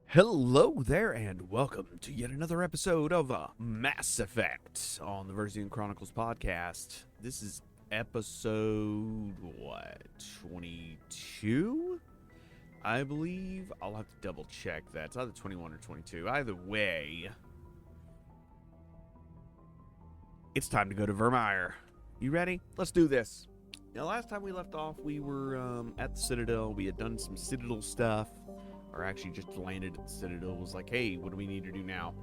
Hello there, and welcome to yet another episode of Mass Effect on the Virmire Chronicles podcast. This is episode, 22? I believe. I'll have to double check that. It's either 21 or 22. Either way, it's time to go to Virmire. You ready? Let's do this. Now, last time we left off, we were at the Citadel. We had done some Citadel stuff. Or actually just landed at the Citadel. Was like, hey, what do we need to do now?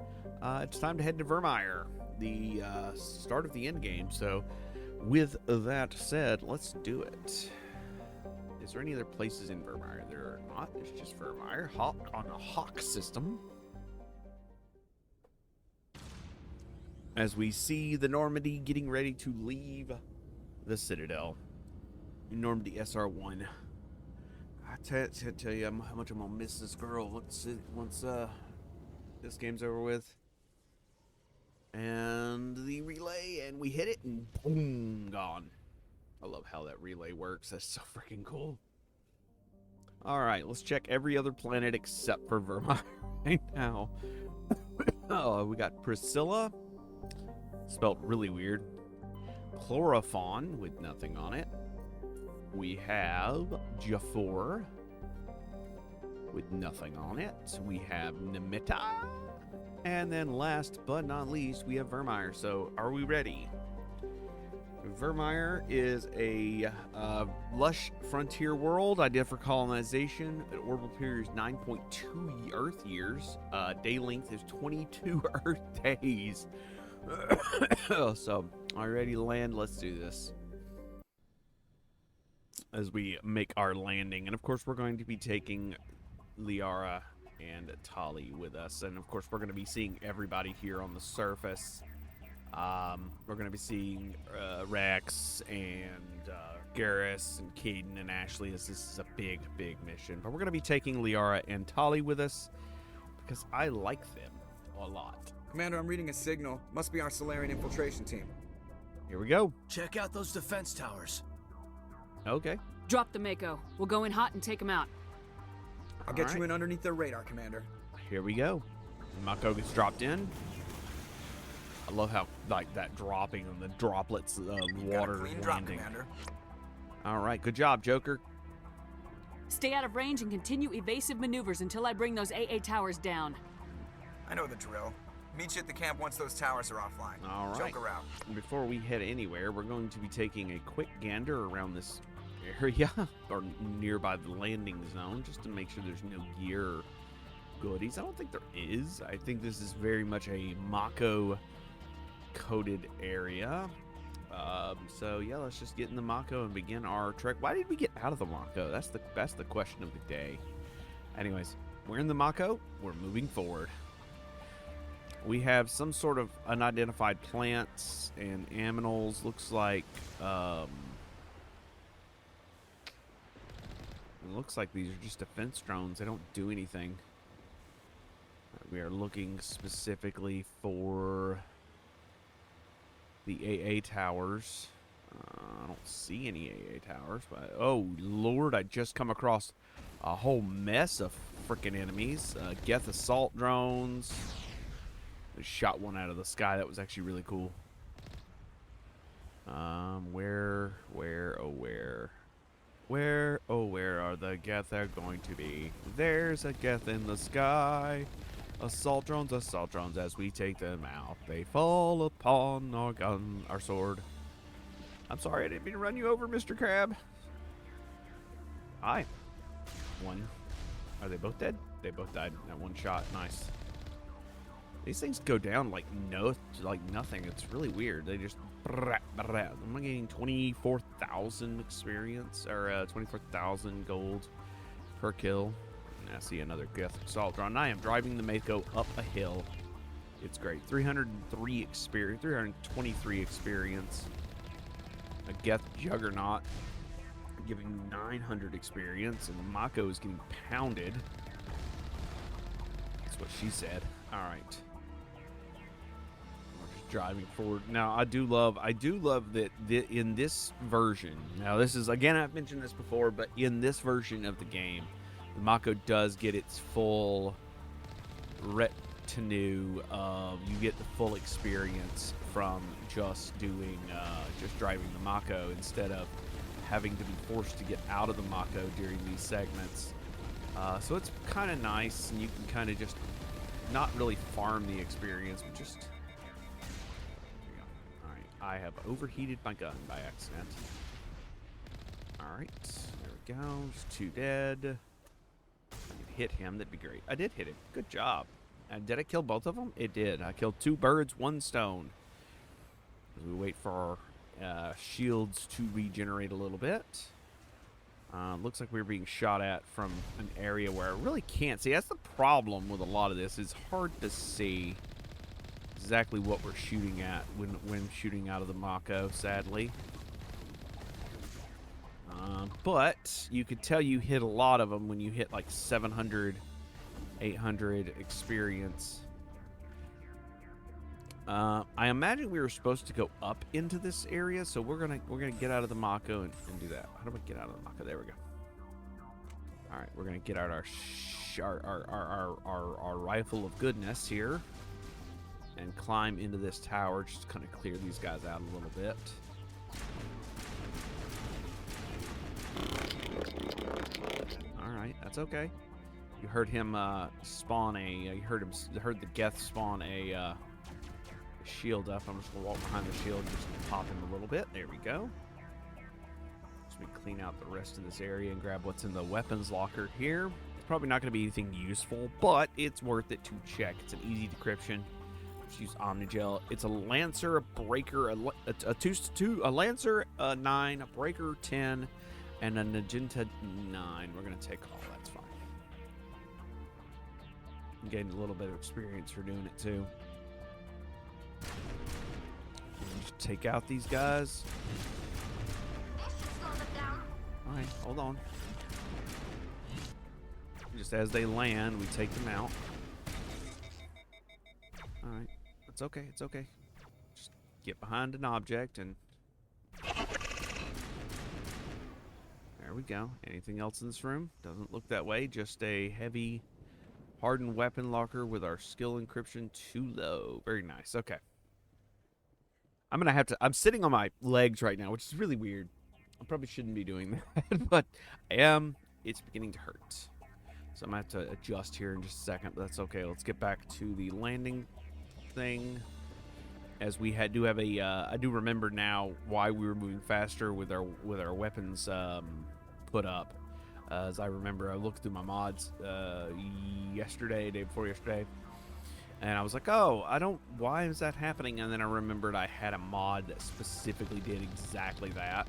It's time to head to Virmire, the start of the end game. So with that said, let's do it. Is there any other places in Virmire? There are not. It's just Virmire. Hawk on a Hawk system. As we see the Normandy getting ready to leave the Citadel. Normandy SR1. I tell you how much I'm gonna miss this girl once this game's over with. And the relay, and we hit it, and boom, gone. I love how that relay works. That's so freaking cool. All right, let's check every other planet except for Virmire right now. Oh, we got Priscilla, spelled really weird. Chlorophon with nothing on it. We have Jafor with nothing on it. We have Nemitta. And then last but not least, we have Virmire. So are we ready? Virmire is a lush frontier world, ideal for colonization. An orbital period is 9.2 Earth years. Day length is 22 Earth days. So, are you ready to land? Let's do this. As we make our landing, and of course we're going to be taking Liara and Tali with us, and of course we're going to be seeing everybody here on the surface. We're going to be seeing Rex and Garrus and Caden and Ashley, as this is a big mission, but we're going to be taking Liara and Tali with us because I like them a lot. Commander, I'm reading a signal. Must be our Salarian infiltration team. Here we go. Check out those defense towers. Okay. Drop the Mako. We'll go in hot and take them out. I'll get you in underneath their radar, Commander. Here we go. Mako gets dropped in. I love how, like, that dropping and the droplets of water Clean landing. drop, Commander. All right, good job, Joker. Stay out of range and continue evasive maneuvers until I bring those AA towers down. I know the drill. Meet you at the camp once those towers are offline. All right. Joker out. Before we head anywhere, we're going to be taking a quick gander around this area or nearby the landing zone just to make sure there's no gear or goodies. I don't think there is. I think this is very much a Mako coded area. So yeah, let's just get in the Mako and begin our trek. Why did we get out of the Mako? That's the question of the day. Anyways, we're in the Mako. We're moving forward. We have some sort of unidentified plants and aminals. Looks like it looks like these are just defense drones. They don't do anything. We are looking specifically for the AA towers. I don't see any AA towers, but oh Lord, I just come across a whole mess of freaking enemies. Geth assault drones. I shot one out of the sky. That was actually really cool. Where are the Geth they're going to be? There's a Geth in the sky. Assault drones, as we take them out. They fall upon our gun, our sword. I'm sorry, I didn't mean to run you over, Mr. Crab. Hi. One. Are they both dead? They both died in that one shot. Nice. These things go down like nothing. It's really weird. They just. I'm getting 24,000 experience or 24,000 gold per kill. And I see another Geth assault drone. I am driving the Mako up a hill. It's great. 303 experience. 323 experience. A Geth juggernaut giving 900 experience, and the Mako is getting pounded. That's what she said. All right. Driving forward. Now, I do love that in this version, now this is, again, I've mentioned this before, but in this version of the game, the Mako does get its full retinue of you get the full experience from just doing just driving the Mako instead of having to be forced to get out of the Mako during these segments. So it's kind of nice, and you can kind of just not really farm the experience, but just. There we go. All right, I have overheated my gun by accident. All right, there we go. Just 2 dead. If I could hit him, that'd be great. I did hit him. Good job. And did I kill both of them? It did. I killed 2 birds, 1 stone. As we wait for our shields to regenerate a little bit. Looks like we're being shot at from an area where I really can't see. That's the problem with a lot of this. It's hard to see exactly what we're shooting at when shooting out of the Mako, sadly. But you could tell you hit a lot of them when you hit like 700, 800 experience. I imagine we were supposed to go up into this area, so we're gonna get out of the Mako and do that. How do we get out of the Mako? There we go. All right, we're gonna get out our rifle of goodness here and climb into this tower. Just kind of clear these guys out a little bit. All right, that's okay. You heard him spawn a. You heard the Geth spawn a. Shield up. I'm just gonna walk behind the shield and just pop him a little bit. There we go. Just we clean out the rest of this area and grab what's in the weapons locker here. It's probably not going to be anything useful, but it's worth it to check. It's an easy decryption. Just use Omnigel. It's a Lancer, a Breaker, a Lancer 9, a Breaker 10, and a Magenta 9. We're gonna take all. That's fine. I'm getting a little bit of experience for doing it too. Just take out these guys. Alright, hold on. Just as they land, we take them out. Alright, it's okay, it's okay. Just get behind an object and... There we go. Anything else in this room? Doesn't look that way. Just a heavy, hardened weapon locker with our skill encryption too low. Very nice. Okay. I'm sitting on my legs right now, which is really weird. I probably shouldn't be doing that, but I am. It's beginning to hurt. So I'm going to have to adjust here in just a second, but that's okay. Let's get back to the landing thing. As we do have a, I do remember now why we were moving faster with our weapons put up. As I remember, I looked through my mods day before yesterday. And I was like, oh, why is that happening? And then I remembered I had a mod that specifically did exactly that.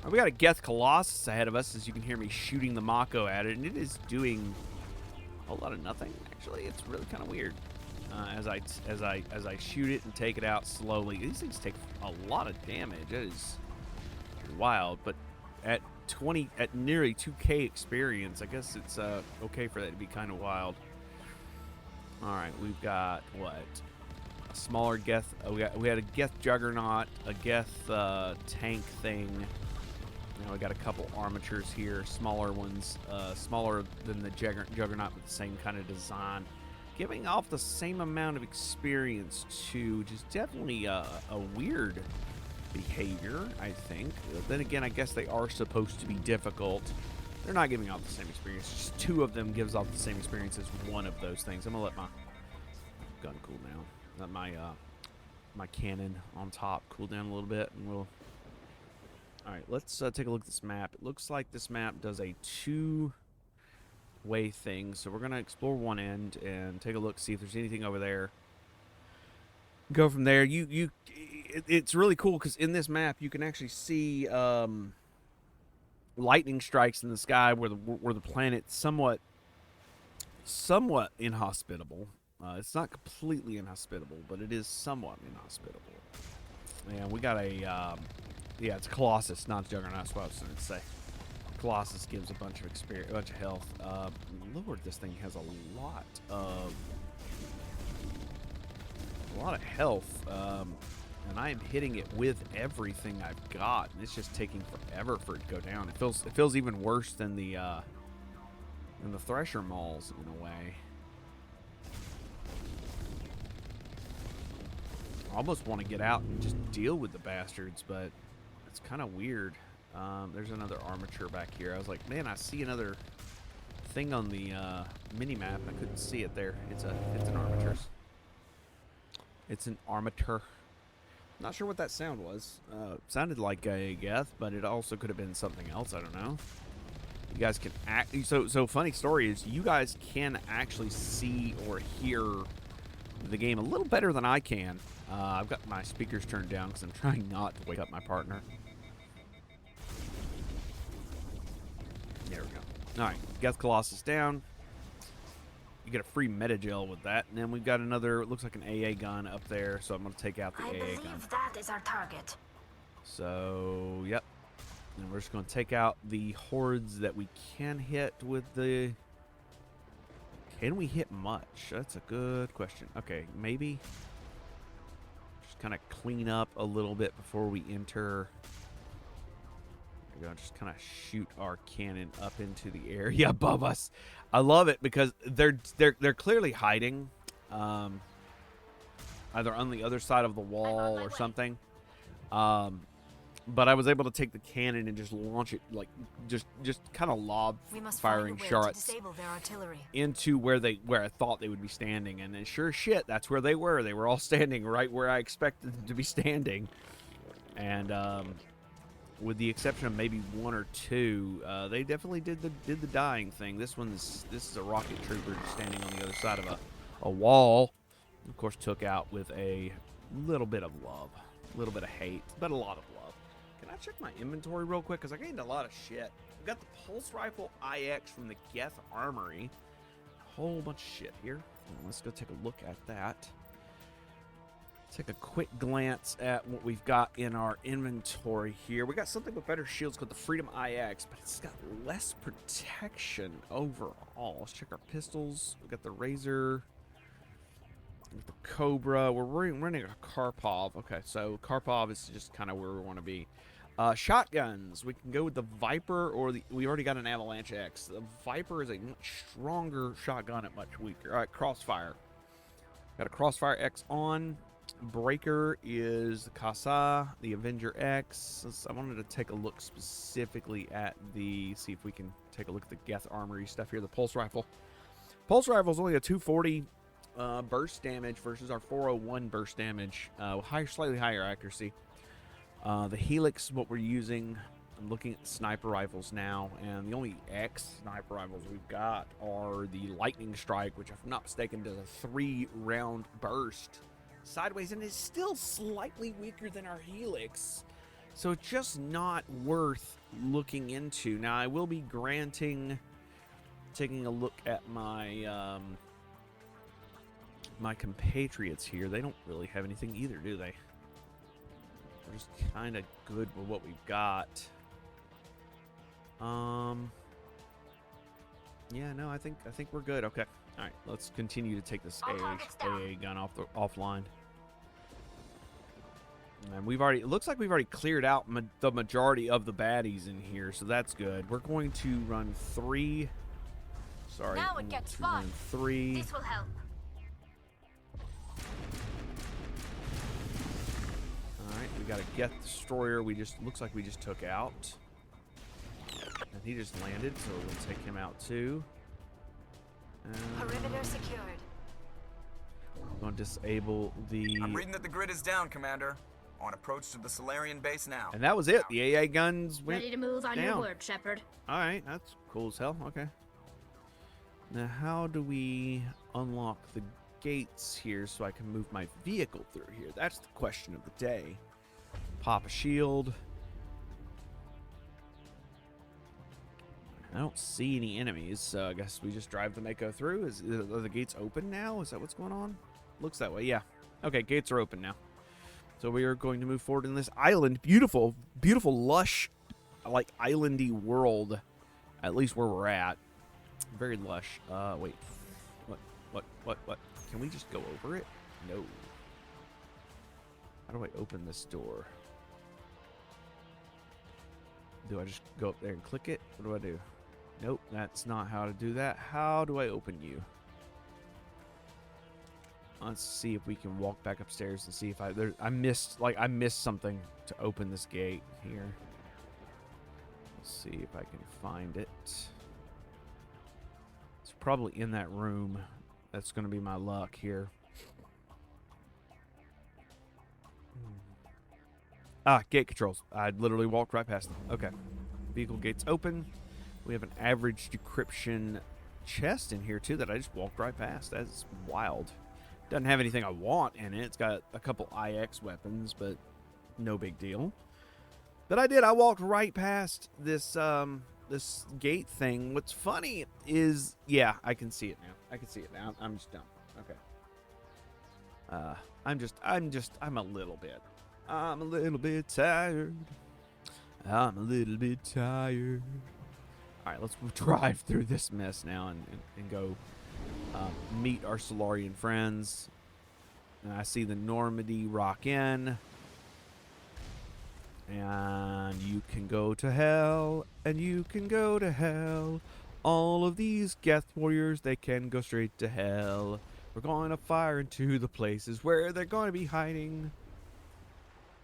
We got a Geth Colossus ahead of us, as you can hear me shooting the Mako at it. And it is doing a lot of nothing, actually. It's really kind of weird. As I shoot it and take it out slowly. These things take a lot of damage. It is wild. But at nearly 2K experience, I guess it's okay for that to be kind of wild. All right, we've got what? A smaller Geth. We had a Geth Juggernaut, a Geth tank thing. Now we got a couple armatures here, smaller ones, smaller than the Juggernaut, with the same kind of design, giving off the same amount of experience too. Just definitely a weird behavior, I think. Then again, I guess they are supposed to be difficult. They're not giving off the same experience. Just 2 of them gives off the same experience as one of those things. I'm gonna let my gun cool down. Let my cannon on top cool down a little bit, and we'll. All right, let's take a look at this map. It looks like this map does a 2-way thing, so we're gonna explore one end and take a look, see if there's anything over there. Go from there. It's really cool because in this map you can actually see. Lightning strikes in the sky where the planet's somewhat inhospitable. It's not completely inhospitable, but it is somewhat inhospitable. And we got a it's Colossus, not Juggernaut. That's what I was going to say. Colossus gives a bunch of experience, a bunch of health. Lord, this thing has a lot of health. And I am hitting it with everything I've got, and it's just taking forever for it to go down. It feels even worse than the Thresher Mauls in a way. almost want to get out and just deal with the bastards, but it's kind of weird. There's another armature back here. I was like, man, I see another thing on the mini-map. I couldn't see it there. It's an armature. It's an armature. Not sure what that sound was. Sounded like a geth, but it also could have been something else. I don't know. You guys can so funny story is you guys can actually see or hear the game a little better than I can. I've got my speakers turned down because I'm trying not to wake up my partner. There we go. All right, Geth Colossus down. You get a free metagel with that, and then we've got another. It looks like an AA gun up there, so I'm gonna take out the AA gun. I believe that is our target. So, yep. And we're just gonna take out the hordes that we can hit with the. Can we hit much? That's a good question. Okay, maybe. Just kind of clean up a little bit before we enter. We're gonna just kind of shoot our cannon up into the area above us. I love it because they're clearly hiding, either on the other side of the wall or something. But I was able to take the cannon and just launch it, like just kind of lob firing shots into where I thought they would be standing, and then sure as shit, that's where they were. They were all standing right where I expected them to be standing, and with the exception of maybe one or two, they definitely did the dying thing. This is a rocket trooper just standing on the other side of a wall. Of course, took out with a little bit of love, a little bit of hate, but a lot of love. Can I check my inventory real quick? Because I gained a lot of shit. I've got the pulse rifle IX from the Geth Armory. A whole bunch of shit here. Let's go take a look at that. Take a quick glance at what we've got in our inventory here. We got something with better shields called the Freedom IX, but it's got less protection overall. Let's check our pistols. We got the Razor. The Cobra. We're running a Karpov. Okay, so Karpov is just kind of where we want to be. Shotguns. We can go with the Viper or we already got an Avalanche X. The Viper is a much stronger shotgun and much weaker. All right, Crossfire. Got a Crossfire X on. Breaker is the Casa, the Avenger X. I wanted to take a look specifically at see if we can take a look at the Geth Armory stuff here. The Pulse Rifle. Pulse Rifle is only a 240 burst damage versus our 401 burst damage. Slightly higher accuracy. The Helix, what we're using. I'm looking at sniper rifles now, and the only X sniper rifles we've got are the Lightning Strike, which, if I'm not mistaken, does a 3-round burst sideways, and is still slightly weaker than our Helix. So it's just not worth looking into. Now, I will be taking a look at my my compatriots here. They don't really have anything either, do they? We're just kind of good with what we've got. Yeah, no, I think we're good. Okay. All right, let's continue to take this AA gun offline. And it looks like we've already cleared out the majority of the baddies in here, so that's good. We're going to run 3. Sorry, now it gets fun. Run 3. This will help. All right, we got a Geth Destroyer. Looks like we just took out, and he just landed, so we'll take him out too. Perimeter secured. I'm going to disable the. I'm reading that the grid is down, Commander. On approach to the Salarian base now. And that was it. The AA guns went ready to move on down. your word, Shepard. All right, that's cool as hell. Okay. Now, how do we unlock the gates here so I can move my vehicle through here? That's the question of the day. Pop a shield. I don't see any enemies, so I guess we just drive the Mako through. Are the gates open now? Is that what's going on? Looks that way, yeah. Okay, gates are open now. So we are going to move forward in this island. Beautiful, beautiful, lush, like islandy world. At least where we're at. Very lush. Wait. What? Can we just go over it? No. How do I open this door? Do I just go up there and click it? What do I do? Nope, that's not how to do that. How do I open you? Let's see if we can walk back upstairs and see if I missed something to open this gate here. Let's see if I can find it. It's probably in that room. That's going to be my luck here. Ah, gate controls. I literally walked right past them. Okay. Vehicle gates open. We have an average decryption chest in here, too, that I just walked right past. That's wild. Doesn't have anything I want in it. It's got a couple IX weapons, but no big deal. But I walked right past this this gate thing. What's funny is, yeah, I can see it now. I can see it now. I'm just dumb. Okay. I'm a little bit tired. I'm a little bit tired. All right, let's drive through this mess now and go meet our Salarian friends. And I see the Normandy rock in. And you can go to hell, and you can go to hell. All of these Geth warriors, they can go straight to hell. We're going to fire into the places where they're going to be hiding.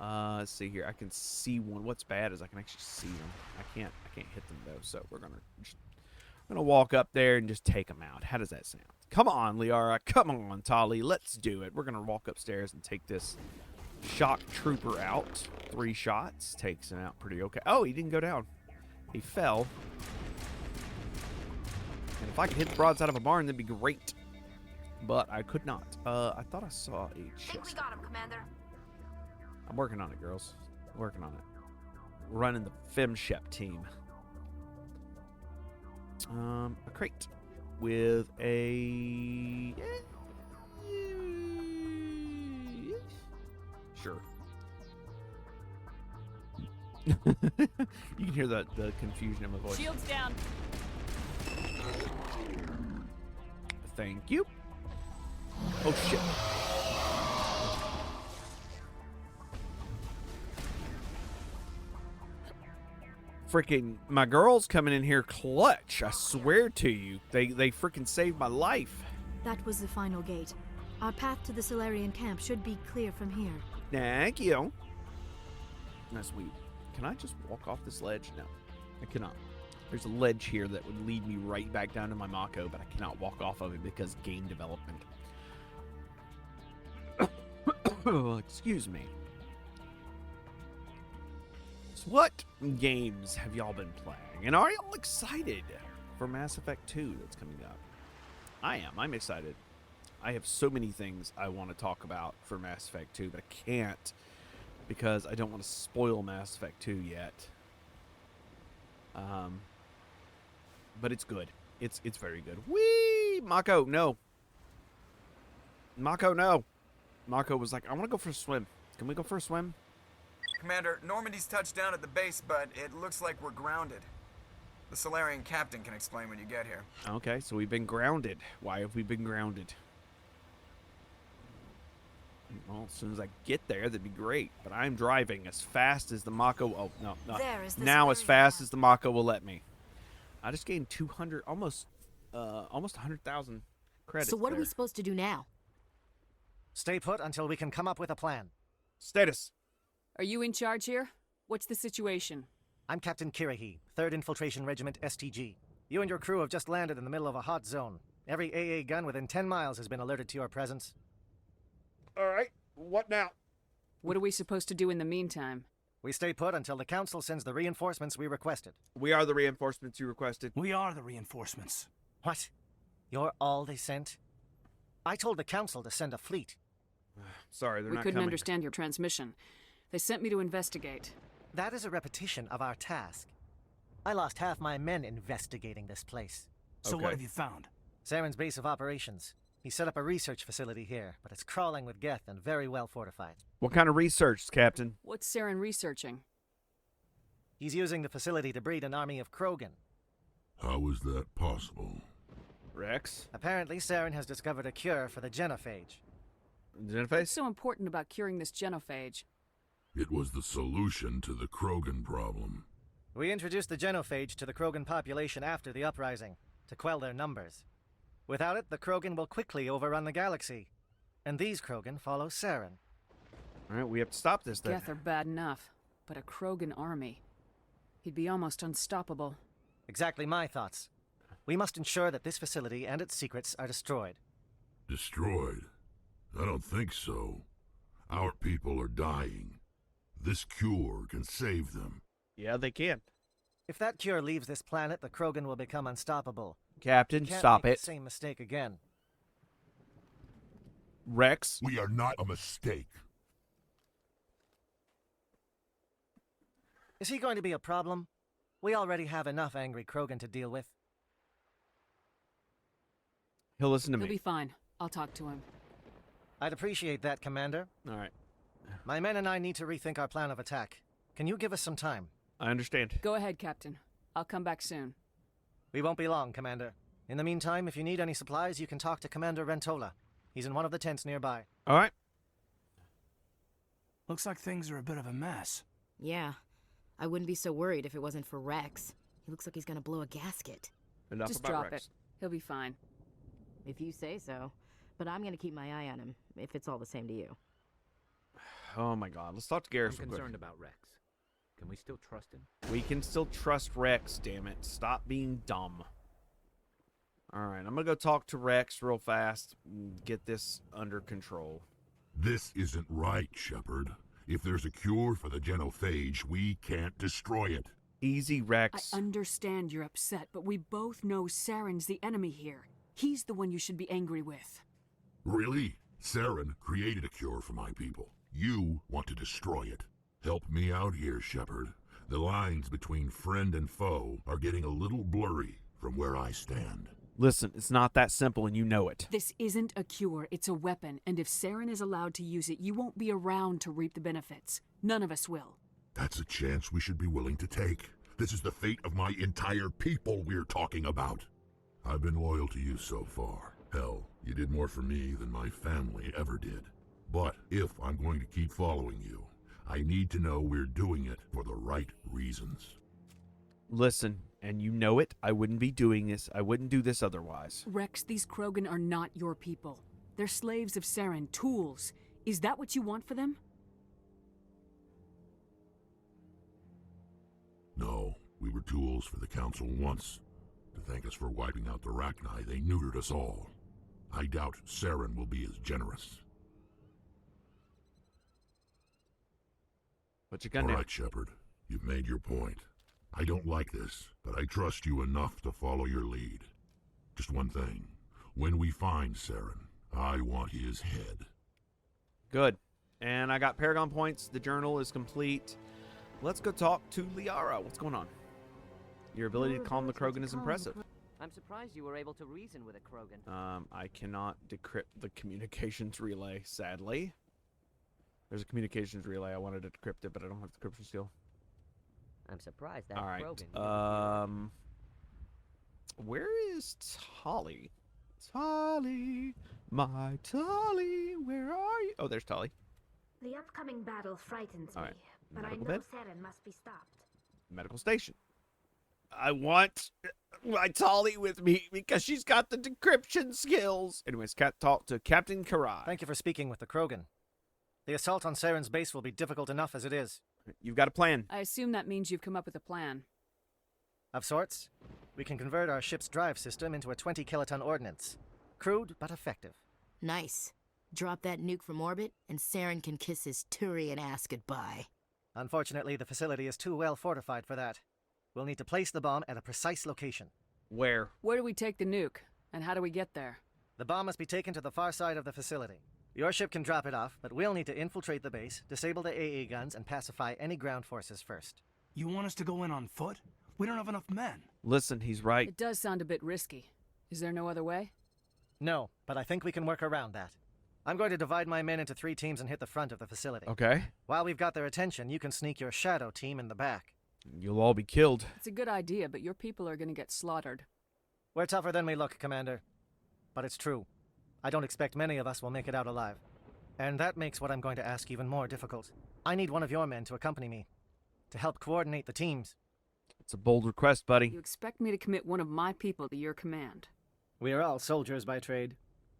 Let's see here. I can see one. What's bad is I can actually see them. I can't hit them though. So we're gonna walk up there and just take them out. How does that sound? Come on, Liara. Come on, Tali. Let's do it. We're gonna walk upstairs and take this shock trooper out. 3 shots takes him out pretty okay. Oh, he didn't go down. He fell. And if I could hit the broadside of a barn, that'd be great. But I could not. I thought I saw a chest. Think we got him, Commander. I'm working on it, girls. Working on it. Running the FemShep team. A crate with a... Sure. You can hear the confusion in my voice. Shields down. Thank you. Oh, shit. Freaking, my girl's coming in here clutch. I swear to you. They freaking saved my life. That was the final gate. Our path to the Salarian camp should be clear from here. Thank you. That's sweet. Can I just walk off this ledge? No, I cannot. There's a ledge here that would lead me right back down to my Mako, but I cannot walk off of it because game development. Excuse me. So what games have y'all been playing? And are y'all excited for Mass Effect 2 that's coming up? I am. I'm excited. I have so many things I want to talk about for Mass Effect 2, but I can't because I don't want to spoil Mass Effect 2 yet. But it's good. It's very good. Whee! Mako, no. Mako, no. Mako was like, I want to go for a swim. Can we go for a swim? Commander, Normandy's touched down at the base, but it looks like we're grounded. The Salarian captain can explain when you get here. Okay, so we've been grounded. Why have we been grounded? Well, as soon as I get there, that'd be great. But I'm driving as fast as the Mako... Oh, no. There is the Now as Salarian fast as the Mako will let me. I just gained 200... Almost 100,000 credits. So what there. are we supposed to do now? Stay put until we can come up with a plan. Status. Are you in charge here? What's the situation? I'm Captain Kirahi, 3rd Infiltration Regiment STG. You and your crew have just landed in the middle of a hot zone. Every AA gun within 10 miles has been alerted to your presence. All right. What now? What are we supposed to do in the meantime? We stay put until the Council sends the reinforcements we requested. We are the reinforcements you requested. We are the reinforcements. What? You're all they sent? I told the Council to send a fleet. Sorry, they're We not couldn't coming. understand your transmission. They sent me to investigate. That is a repetition of our task. I lost half my men investigating this place. So Okay. what have you found? Saren's base of operations. He set up a research facility here, but it's crawling with Geth and very well fortified. What kind of research, Captain? What's Saren researching? He's using the facility to breed an army of Krogan. How is that possible? Rex? Apparently, Saren has discovered a cure for the genophage. What's Genophage? so important about curing this genophage? It was the solution to the Krogan problem. We introduced the genophage to the Krogan population after the uprising, to quell their numbers. Without it, the Krogan will quickly overrun the galaxy. And these Krogan follow Saren. All right, we have to stop this then. Geth are bad enough, but a Krogan army. He'd be almost unstoppable. Exactly my thoughts. We must ensure that this facility and its secrets are destroyed. Destroyed? I don't think so. Our people are dying. This cure can save them. Yeah, they can. If that cure leaves this planet, the Krogan will become unstoppable. Captain, Can't stop make it. the same mistake again. Rex. We are not a mistake. Is he going to be a problem? We already have enough angry Krogan to deal with. He'll listen to He'll me. be fine. I'll talk to him. I'd appreciate that, Commander. All right. My men and I need to rethink our plan of attack. Can you give us some time? I understand. Go ahead, Captain. I'll come back soon. We won't be long, Commander. In the meantime, if you need any supplies, you can talk to Commander Rentola. He's in one of the tents nearby. All right. Looks like things are a bit of a mess. Yeah. I wouldn't be so worried if it wasn't for Rex. He looks like he's gonna blow a gasket. Enough Just about drop Rex. it. He'll be fine. If you say so. But I'm gonna keep my eye on him, if it's all the same to you. Oh my God. Let's talk to I'm Garrus real concerned quick. about Rex. Can we still trust him? We can still trust Rex, damn it. Stop being dumb. All right, I'm going to go talk to Rex real fast and get this under control. This isn't right, Shepard. If there's a cure for the genophage, we can't destroy it. Easy, Rex. I understand you're upset, but we both know Saren's the enemy here. He's the one you should be angry with. Really? Saren created a cure for my people. You want to destroy it. Help me out here, Shepard. The lines between friend and foe are getting a little blurry from where I stand. Listen, it's not that simple, and you know it. This isn't a cure, it's a weapon, and if Saren is allowed to use it, you won't be around to reap the benefits. None of us will. That's a chance we should be willing to take. This is the fate of my entire people we're talking about. I've been loyal to you so far. Hell, you did more for me than my family ever did. But if I'm going to keep following you, I need to know we're doing it for the right reasons. Listen, and you know it. I wouldn't be doing this. I wouldn't do this otherwise. Rex, these Krogan are not your people. They're slaves of Saren, tools. Is that what you want for them? No, we were tools for the Council once. To thank us for wiping out the Rachni, they neutered us all. I doubt Saren will be as generous. What you gonna All do? right, Shepard. You've made your point. I don't like this, but I trust you enough to follow your lead. Just one thing. When we find Saren, I want his head. Good. And I got Paragon points. The journal is complete. Let's go talk to Liara. What's going on? Your ability to calm the Krogan is impressive. I'm surprised you were able to reason with a Krogan. I cannot decrypt the communications relay, sadly. There's a communications relay. I wanted to decrypt it, but I don't have the decryption seal. I'm surprised that All right. Krogan. Where is Tolly? Tolly, my Tolly, where are you? Oh, there's Tolly. The upcoming battle frightens All me, right. but I Medical know bed? Saren must be stopped. Medical station. I want my Tolly with me because she's got the decryption skills. Anyways, talk to Captain Karai. Thank you for speaking with the Krogan. The assault on Saren's base will be difficult enough as it is. You've got a plan. I assume that means you've come up with a plan. Of sorts. We can convert our ship's drive system into a 20-kiloton ordnance. Crude, but effective. Nice. Drop that nuke from orbit, and Saren can kiss his Turian ass goodbye. Unfortunately, the facility is too well fortified for that. We'll need to place the bomb at a precise location. Where? Where do we take the nuke? And how do we get there? The bomb must be taken to the far side of the facility. Your ship can drop it off, but we'll need to infiltrate the base, disable the AA guns, and pacify any ground forces first. You want us to go in on foot? We don't have enough men. Listen, he's right. It does sound a bit risky. Is there no other way? No, but I think we can work around that. I'm going to divide my men into 3 teams and hit the front of the facility. Okay. While we've got their attention, you can sneak your shadow team in the back. You'll all be killed. It's a good idea, but your people are going to get slaughtered. We're tougher than we look, Commander. But it's true. I don't expect many of us will make it out alive. And that makes what I'm going to ask even more difficult. I need one of your men to accompany me, to help coordinate the teams. It's a bold request, buddy. You expect me to commit one of my people to your command? We are all soldiers by trade.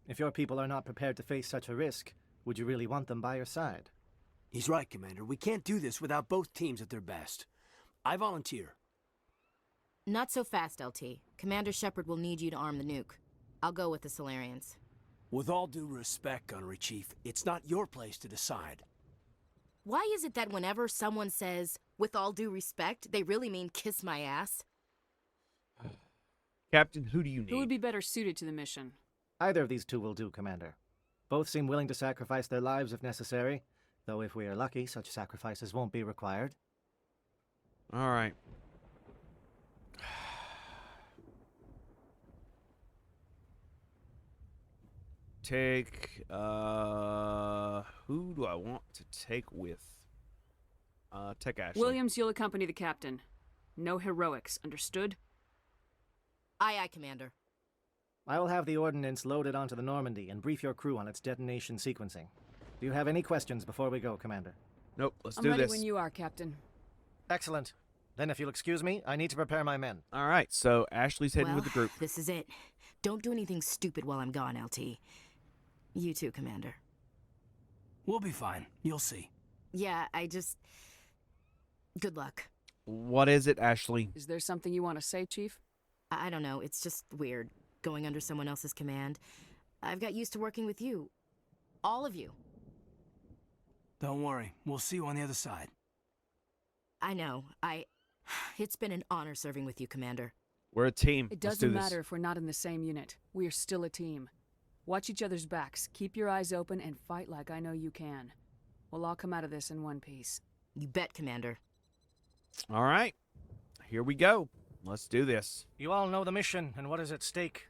If your people are not prepared to face such a risk, would you really want them by your side? He's right, Commander. We can't do this without both teams at their best. I volunteer. Not so fast, LT. Commander Shepard will need you to arm the nuke. I'll go with the Salarians. With all due respect, Gunnery Chief, it's not your place to decide. Why is it that whenever someone says, with all due respect, they really mean kiss my ass? Captain, who do you need? Who would be better suited to the mission? Either of these two will do, Commander. Both seem willing to sacrifice their lives if necessary, though if we are lucky, such sacrifices won't be required. All right. Take, who do I want to take with? Take Ashley. Williams, you'll accompany the captain. No heroics, understood? Aye, aye, Commander. I will have the ordnance loaded onto the Normandy and brief your crew on its detonation sequencing. Do you have any questions before we go, Commander? Nope, let's I'm do ready this. when you are, Captain. Excellent. Then if you'll excuse me, I need to prepare my men. All right, so Ashley's heading Well, with the group. This is it. Don't do anything stupid while I'm gone, LT. You too, Commander. We'll be fine. You'll see. Yeah, good luck. What is it, Ashley? Is there something you want to say, Chief? I don't know, it's just weird, going under someone else's command. I've got used to working with you. All of you. Don't worry. We'll see you on the other side. I know. It's been an honor serving with you, Commander. We're a team. It Let's do doesn't this. matter if we're not in the same unit. We are still a team. Watch each other's backs, keep your eyes open, and fight like I know you can. We'll all come out of this in one piece. You bet, Commander. All right, here we go. Let's do this. You all know the mission and what is at stake.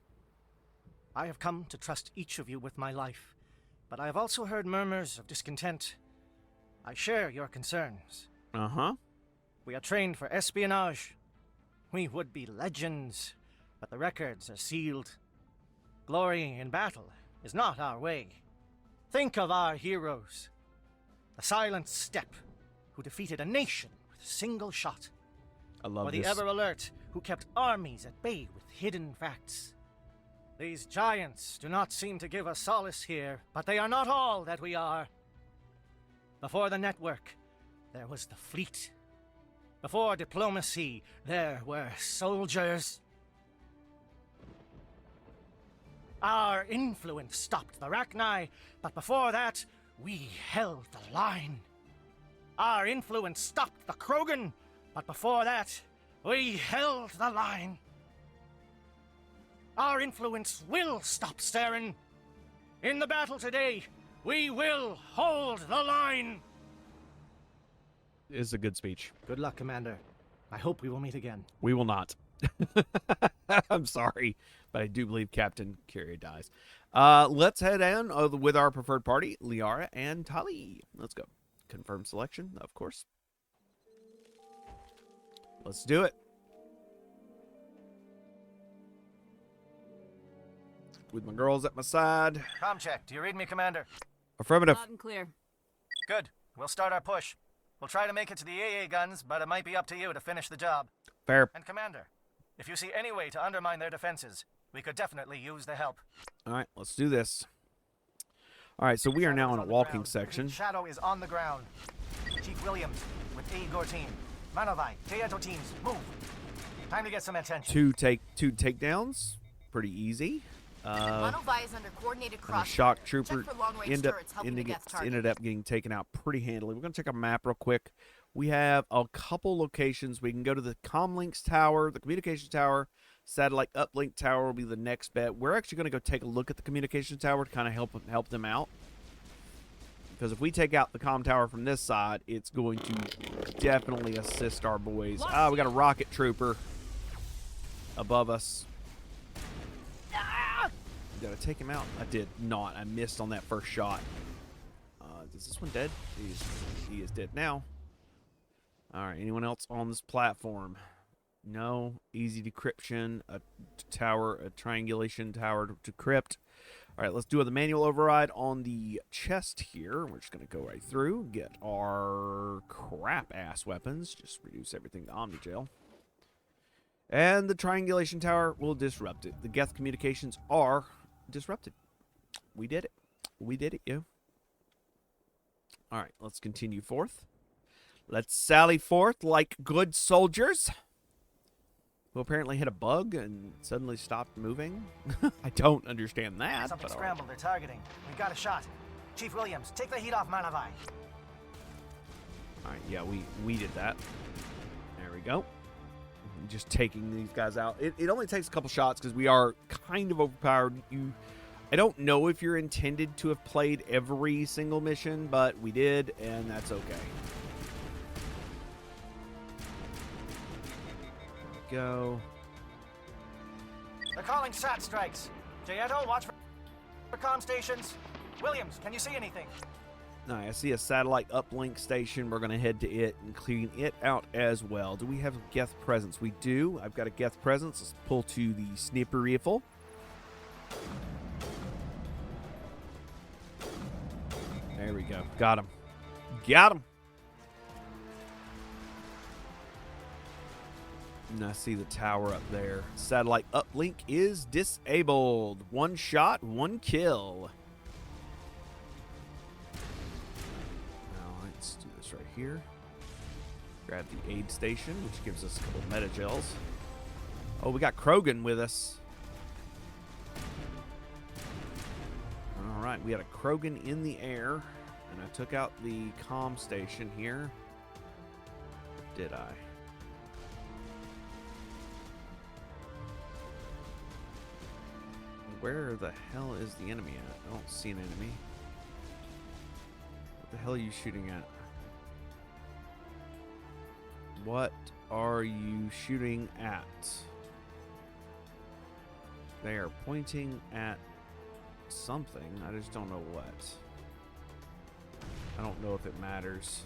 I have come to trust each of you with my life, but I have also heard murmurs of discontent. I share your concerns. Uh-huh. We are trained for espionage. We would be legends, but the records are sealed. Glory in battle is not our way. Think of our heroes. The Silent Steppe, who defeated a nation with a single shot. I love Or the this. Ever Alert, who kept armies at bay with hidden facts. These giants do not seem to give us solace here, but they are not all that we are. Before the network, there was the fleet. Before diplomacy, there were soldiers. Our influence stopped the Rachni, but before that, we held the line. Our influence stopped the Krogan, but before that, we held the line. Our influence will stop Saren. In the battle today, we will hold the line. It's a good speech. Good luck, Commander. I hope we will meet again. We will not. I'm sorry, but I do believe Captain Curie dies. Let's head on with our preferred party, Liara and Tali. Let's go. Confirm selection, of course. Let's do it. With my girls at my side. Com check. Do you read me, Commander? Affirmative. Loud and clear. Good. We'll start our push. We'll try to make it to the AA guns, but it might be up to you to finish the job. Fair. And Commander, if you see any way to undermine their defenses, we could definitely use the help. All right, let's do this. All right, so we are now in a walking section. Shadow is on the ground. Chief Williams with A. Gortine. Manovai, Teato teams, move. Time to get some attention. Two takedowns. Pretty easy. Manovai is under coordinated And a cross. shock trooper Check for long-range ended turrets helping the guest target. up getting taken out pretty handily. We're going to check our map real quick. We have a couple locations. We can go to the comlinks tower, the communications tower, satellite uplink tower will be the next bet. We're actually going to go take a look at the communications tower to kind of help them out. Because if we take out the comm tower from this side, it's going to definitely assist our boys. Ah, we got a rocket trooper above us. Did I take him out? I did not. I missed on that first shot. Is this one dead? He is dead now. All right. Anyone else on this platform? No. Easy decryption. A tower, a triangulation tower to crypt. All right. Let's do the manual override on the chest here. We're just going to go right through. Get our crap-ass weapons. Just reduce everything to Omnigel. And the triangulation tower will disrupt it. The Geth communications are disrupted. We did it. We did it, yo. All right, let's continue forth. Let's sally forth like good soldiers who apparently hit a bug and suddenly stopped moving. I don't understand that. Something but scrambled. They're targeting. We've got a shot. Chief Williams, take the heat off Manavai. All right, yeah, we did that. There we go. Just taking these guys out. It only takes a couple shots because we are kind of overpowered. I don't know if you're intended to have played every single mission, but we did, and that's okay. There we go. They're calling SAT strikes. Jayeto, watch for comm stations. Williams, can you see anything? No, I see a satellite uplink station. We're going to head to it and clean it out as well. Do we have a Geth presence? We do. I've got a Geth presence. Let's pull to the sniper rifle. There we go. Got him. Got him. And I see the tower up there. Satellite uplink is disabled. 1 shot, 1 kill. Let's do this right here. Grab the aid station, which gives us a couple meta gels. Oh, we got Krogan with us. All right, we had a Krogan in the air, and I took out the comm station here. Did I? Where the hell is the enemy at? I don't see an enemy. What the hell are you shooting at? What are you shooting at? They are pointing at something. I just don't know what. I don't know if it matters.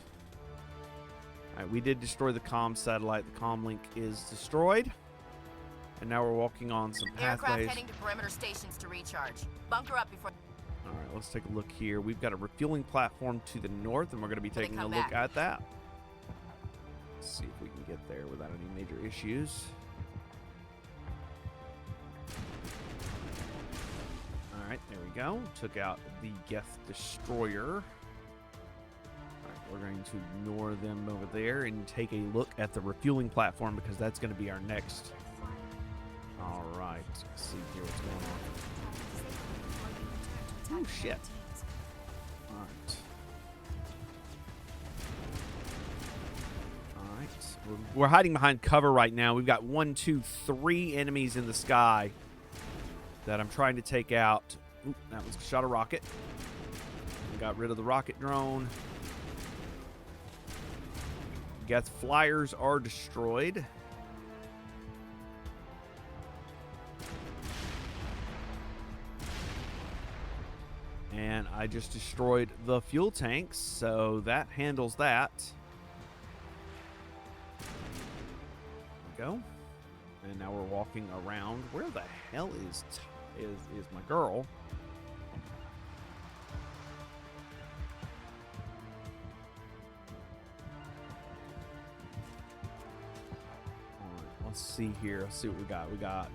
Alright, we did destroy the comm satellite. The comm link is destroyed. And now we're walking on some pathways. Aircraft heading to perimeter stations to recharge. Bunker up before... Alright, let's take a look here. We've got a refueling platform to the north, and we're going to be taking a look at that. Let's see if we can get there without any major issues. Alright, there we go. Took out the Geth destroyer. Alright, we're going to ignore them over there and take a look at the refueling platform because that's going to be our next. Alright, let's see here what's going on. Oh, shit. Alright. Alright. We're hiding behind cover right now. We've got 1, 2, 3 enemies in the sky that I'm trying to take out. Oop, that was shot a rocket. We got rid of the rocket drone. Geth flyers are destroyed. And I just destroyed the fuel tanks, so that handles that. There we go. And now we're walking around. Where the hell is my girl? All right, let's see here. Let's see what we got. We got...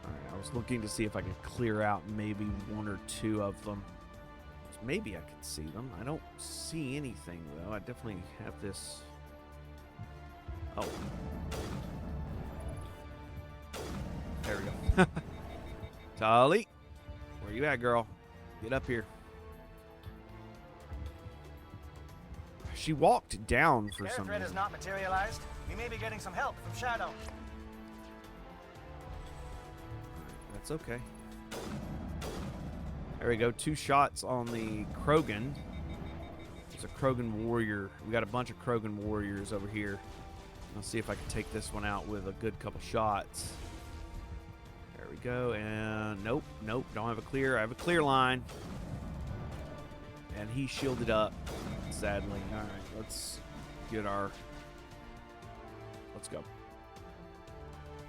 I was looking to see if I could clear out maybe 1 or 2 of them. Maybe I could see them. I don't see anything, though. I definitely have this... Oh. There we go. Tali, where you at, girl? Get up here. She walked down for some Air threat has reason. not materialized. We may be getting some help from Shadow. That's okay. There we go. 2 shots on the Krogan. There's a Krogan warrior. We got a bunch of Krogan warriors over here. I'll see if I can take this one out with a good couple shots. There we go. And nope, nope. Don't have a clear. I have a clear line. And he shielded up, sadly. All right, let's get our... Let's go.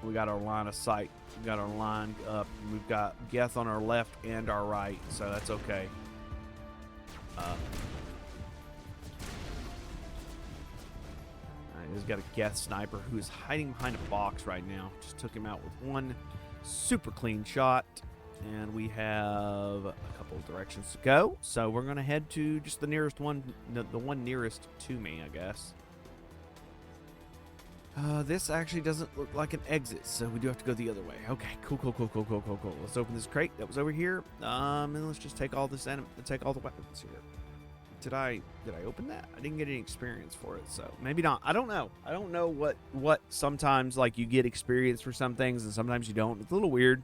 We got our line of sight. We got our line up. We've got Geth on our left and our right, so that's okay. He's got a Geth sniper who is hiding behind a box right now. Just took him out with 1 super clean shot. And we have a couple of directions to go. So we're going to head to just the nearest one, the one nearest to me, I guess. This actually doesn't look like an exit, so we do have to go the other way. Okay, cool. Let's open this crate that was over here. And let's just take all this take all the weapons here. Did I open that? I didn't get any experience for it, so maybe not. I don't know. I don't know what sometimes like you get experience for some things and sometimes you don't. It's a little weird.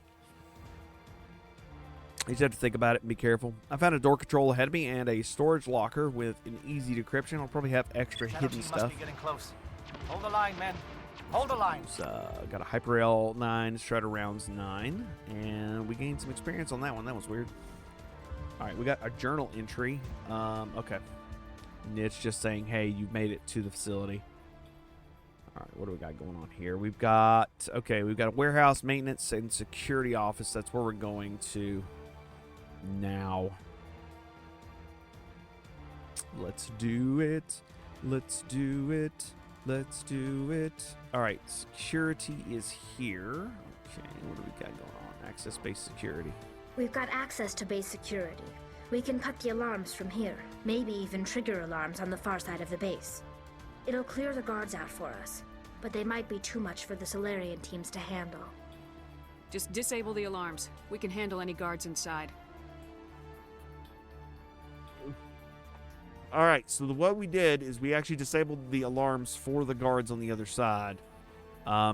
You just have to think about it and be careful. I found a door control ahead of me and a storage locker with an easy decryption. I'll probably have extra hidden stuff. Must be getting close. Hold the line, men. Hold the line. Got a Hyper-L 9, Shredder Rounds 9, and we gained some experience on that one. That was weird. All right, we got a journal entry. Okay. It's just saying, hey, you've made it to the facility. All right, what do we got going on here? We've got a warehouse, maintenance, and security office. That's where we're going to now. Let's do it. Let's do it. Let's do it. All right, security is here. Okay, what do we got going on? Access base security. We've got access to base security. We can cut the alarms from here. Maybe even trigger alarms on the far side of the base. It'll clear the guards out for us, but they might be too much for the Salarian teams to handle. Just disable the alarms. We can handle any guards inside. All right, so what we did is we actually disabled the alarms for the guards on the other side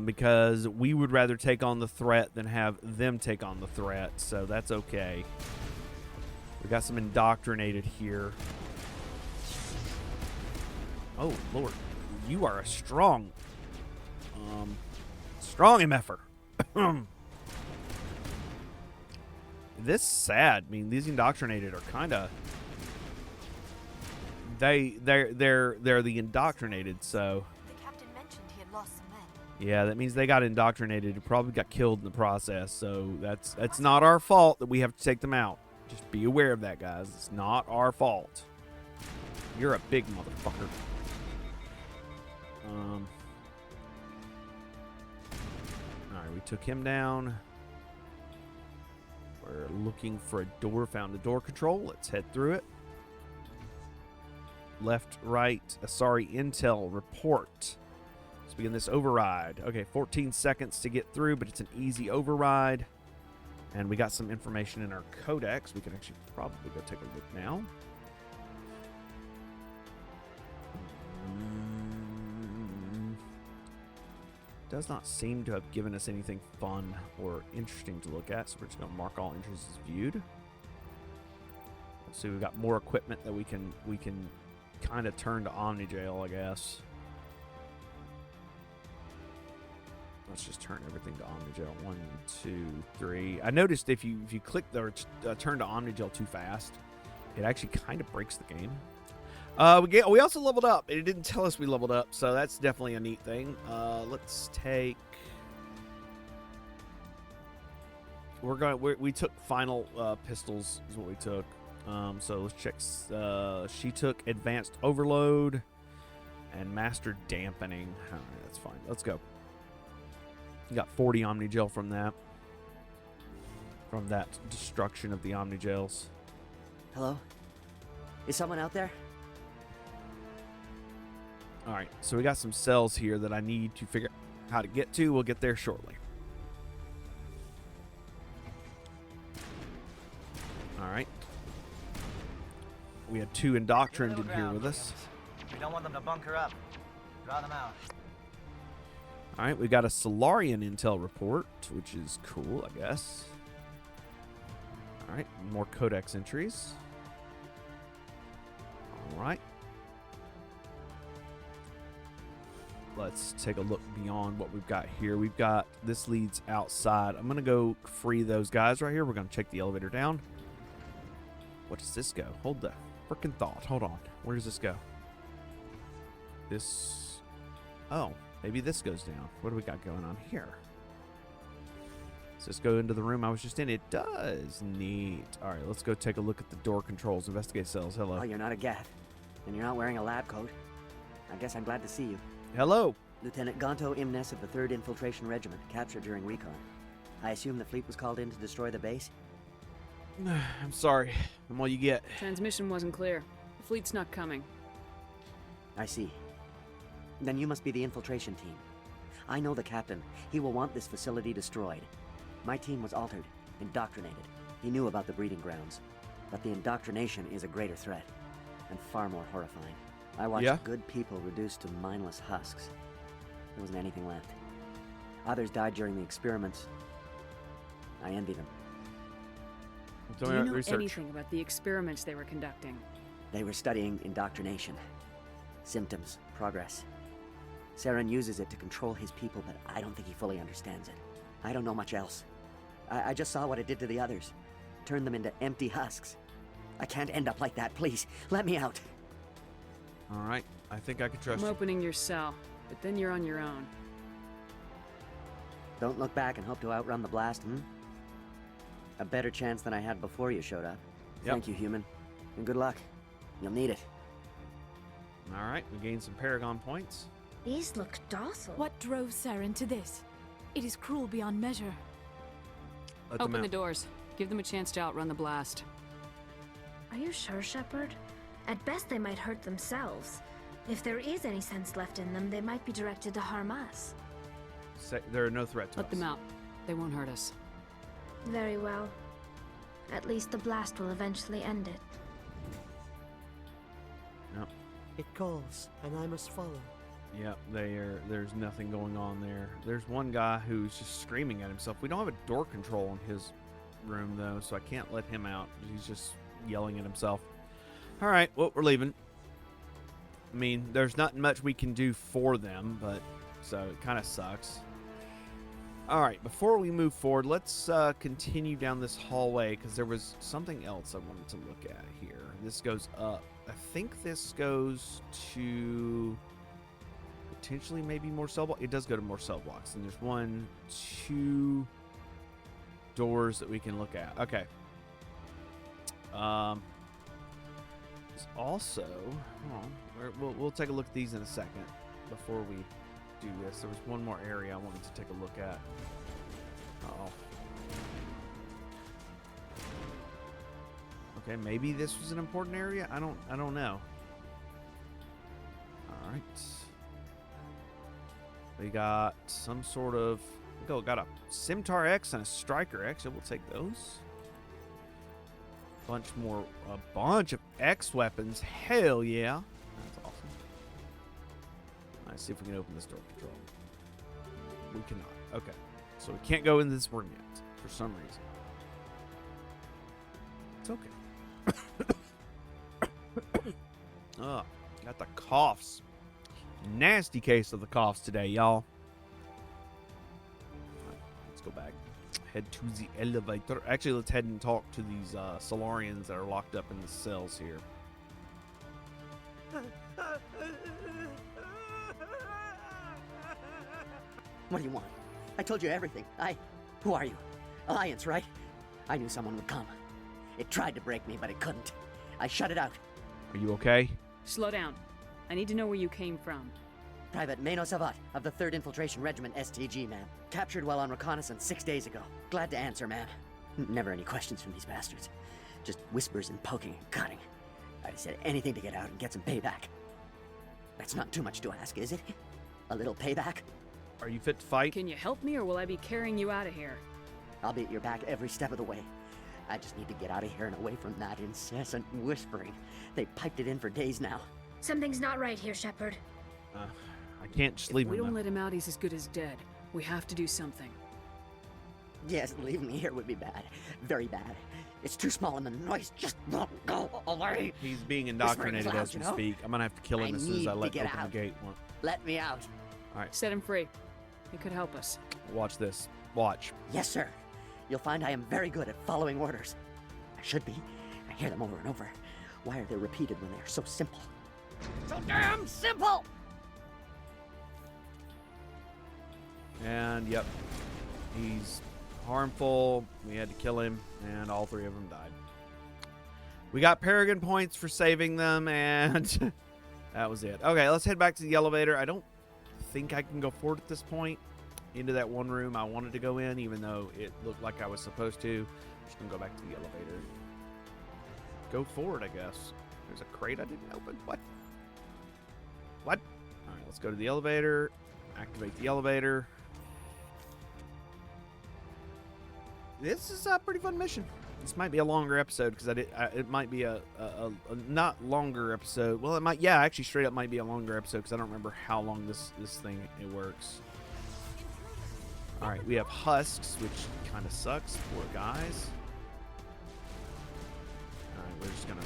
because we would rather take on the threat than have them take on the threat, so that's okay. We got some indoctrinated here. Oh, Lord. You are a strong MFer. This is sad. I mean, these indoctrinated are kind of... They're the indoctrinated, so... The captain mentioned he had lost some men. Yeah, that means they got indoctrinated and probably got killed in the process, so that's not our fault that we have to take them out. Just be aware of that, guys. It's not our fault. You're a big motherfucker. Alright, we took him down. We're looking for a door. Found a door control. Let's head through it. Left, right. Sorry, intel report. Let's begin this override. Okay, 14 seconds to get through, but it's an easy override. And we got some information in our codex. We can actually probably go take a look now. Does not seem to have given us anything fun or interesting to look at, so we're just going to mark all entries as viewed. Let's see, we've got more equipment that we can kind of turn to Omnijail, I guess. Let's just turn everything to Omnijail. 1, 2, 3. I noticed if you click the turn to Omnijail too fast, it actually kind of breaks the game. We also leveled up. It didn't tell us we leveled up, so that's definitely a neat thing. Let's take. We took final pistols is what we took. So let's check. She took advanced overload and master dampening. All right, that's fine. Let's go. You got 40 Omnigel from that. From that destruction of the Omnigels. Hello? Is someone out there? Alright, so we got some cells here that I need to figure out how to get to. We'll get there shortly. Alright. We had 2 indoctrinated here with us. We don't want them to bunker up. Draw them out. Alright, we got a Salarian intel report, which is cool, I guess. Alright, more codex entries. Alright. Let's take a look beyond what we've got here. We've got, this leads outside. I'm going to go free those guys right here. We're going to check the elevator down. What does this go? Hold the frickin' thought. Hold on. Where does this go? This, oh. Maybe this goes down. What do we got going on here? Does this go into the room I was just in? It does. Neat. All right, let's go take a look at the door controls. Investigate cells. Hello. Oh, you're not a Gath. And you're not wearing a lab coat. I guess I'm glad to see you. Hello. Lieutenant Gonto Imnes of the 3rd Infiltration Regiment, captured during recon. I assume the fleet was called in to destroy the base? I'm sorry. I'm all you get. Transmission wasn't clear. The fleet's not coming. I see. Then you must be the infiltration team. I know the captain. He will want this facility destroyed. My team was altered, indoctrinated. He knew about the breeding grounds. But the indoctrination is a greater threat, and far more horrifying. I watched good people reduced to mindless husks. There wasn't anything left. Others died during the experiments. I envy them. Do you know anything about the experiments they were conducting? They were studying indoctrination. Symptoms, progress. Saren uses it to control his people, but I don't think he fully understands it. I don't know much else. I just saw what it did to the others. Turned them into empty husks. I can't end up like that, please. Let me out. Alright, I think I can trust I'm you. opening your cell, but then you're on your own. Don't look back and hope to outrun the blast, A better chance than I had before you showed up. Thank you, human. And good luck. You'll need it. Alright, we gained some Paragon points. These look docile. What drove Saren to this? It is cruel beyond measure. Open the doors. Give them a chance to outrun the blast. Are you sure, Shepard? At best, they might hurt themselves. If there is any sense left in them, they might be directed to harm us. They're no threat to us. Let them out. They won't hurt us. Very well. At least the blast will eventually end it. Yep. It calls, and I must follow. Yep, there's nothing going on there. There's one guy who's just screaming at himself. We don't have a door control in his room, though, so I can't let him out. He's just yelling at himself. All right, well, we're leaving. I mean, there's not much we can do for them, but so it kind of sucks. All right, before we move forward, let's continue down this hallway because there was something else I wanted to look at here. This goes up. I think this goes to potentially maybe more cell blocks. It does go to more cell blocks, and there's 1, 2 doors that we can look at. Okay. There's also, we'll take a look at these in a second before we do this. There was one more area I wanted to take a look at. Uh-oh. Okay, maybe this was an important area. I don't know. All right. We got some sort of. Got a Scimitar X and a Striker X. So we'll take those. A bunch of X weapons. Hell yeah. That's awesome. Let's see if we can open this door control. We cannot. Okay. So we can't go in this room yet for some reason. It's okay. Got the coughs. Nasty case of the coughs today, y'all. Right, let's go back. Head to the elevator. Actually, let's head and talk to these Salarians that are locked up in the cells here. What do you want? I told you everything. Who are you? Alliance, right? I knew someone would come. It tried to break me, but it couldn't. I shut it out. Are you okay? Slow down. I need to know where you came from. Private Mano Savat of the 3rd Infiltration Regiment STG, ma'am. Captured while on reconnaissance 6 days ago. Glad to answer, ma'am. Never any questions from these bastards. Just whispers and poking and cutting. I said anything to get out and get some payback. That's not too much to ask, is it? A little payback? Are you fit to fight? Can you help me, or will I be carrying you out of here? I'll be at your back every step of the way. I just need to get out of here and away from that incessant whispering. They piped it in for days now. Something's not right here, Shepard. I can't just leave him. If we don't let him out, he's as good as dead. We have to do something. Yes, leaving me here would be bad. Very bad. It's too small and the noise just won't go away. He's being indoctrinated loud, as we speak. I'm gonna have to kill him as soon as I let open the gate. Let me out. All right. Set him free. It could help us. Watch this. Watch. Yes, sir. You'll find I am very good at following orders. I should be. I hear them over and over. Why are they repeated when they are so simple? So damn simple! And, yep. He's harmful. We had to kill him, and all 3 of them died. We got Paragon points for saving them, and that was it. Okay, let's head back to the elevator. I don't think I can go forward at this point into that one room I wanted to go in, even though it looked like I was supposed to. Just gonna go back to the elevator. Go forward, I guess. There's a crate I didn't open. What? What? Alright, let's go to the elevator. Activate the elevator. This is a pretty fun mission. This might be a longer episode because it might be a not longer episode. Well, it might, yeah, actually straight up might be a longer episode because I don't remember how long this thing it works. All right, we have husks, which kind of sucks. Poor guys. All right, we're just gonna.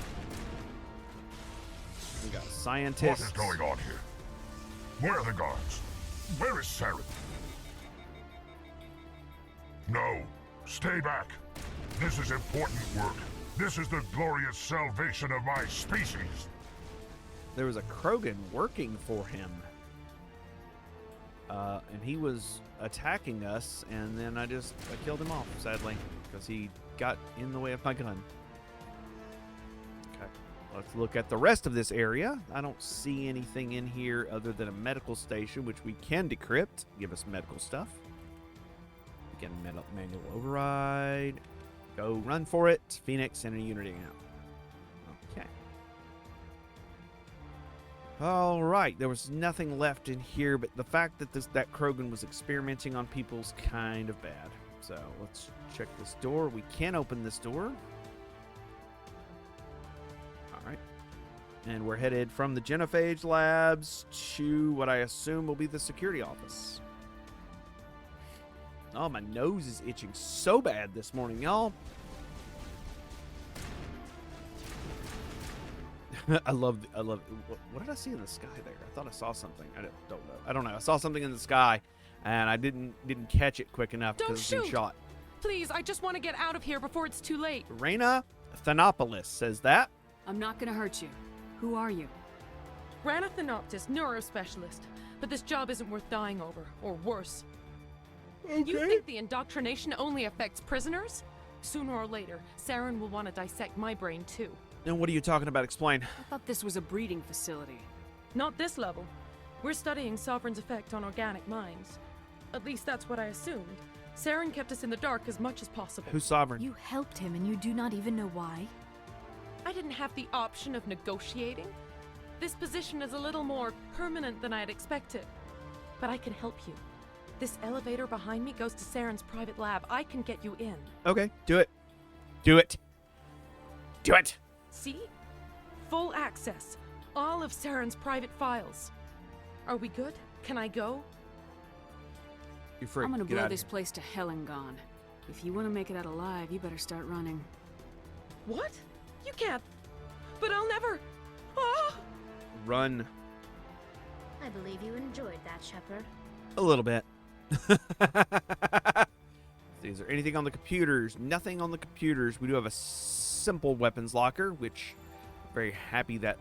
We got scientists. What is going on here? Where are the guards? Where is Saren? No, stay back. This is important work. This is the glorious salvation of my species. There was a Krogan working for him. And he was attacking us, and then I killed him off, sadly, because he got in the way of my gun. Okay, let's look at the rest of this area. I don't see anything in here other than a medical station, which we can decrypt. Give us medical stuff. Again, manual override. Go run for it. Phoenix and a unity out. Okay. All right. There was nothing left in here, but the fact that that Krogan was experimenting on people's kind of bad. So let's check this door. We can open this door. All right. And we're headed from the Genophage labs to what I assume will be the security office. Oh, my nose is itching so bad this morning, y'all. I love. What did I see in the sky there? I thought I saw something. I don't know. I saw something in the sky, and I didn't catch it quick enough because it's been shot. Please, I just want to get out of here before it's too late. Reyna Thanopoulos says that. I'm not gonna hurt you. Who are you? Rana Thanoptis, neurospecialist. But this job isn't worth dying over, or worse. Okay. You think the indoctrination only affects prisoners? Sooner or later, Saren will want to dissect my brain too. And what are you talking about? Explain. I thought this was a breeding facility. Not this level. We're studying Sovereign's effect on organic minds. At least that's what I assumed. Saren kept us in the dark as much as possible. Who's Sovereign? You helped him and you do not even know why? I didn't have the option of negotiating. This position is a little more permanent than I had expected. But I can help you. This elevator behind me goes to Saren's private lab. I can get you in. Okay, do it. Do it. Do it. See? Full access. All of Saren's private files. Are we good? Can I go? You're free. I'm gonna Get blow out this of here. place to hell and gone. If you want to make it out alive, you better start running. What? You can't. But I'll never. Ah! Run. I believe you enjoyed that, Shepard. A little bit. Is there anything on the computers? Nothing on the computers. We do have a simple weapons locker, which I'm very happy that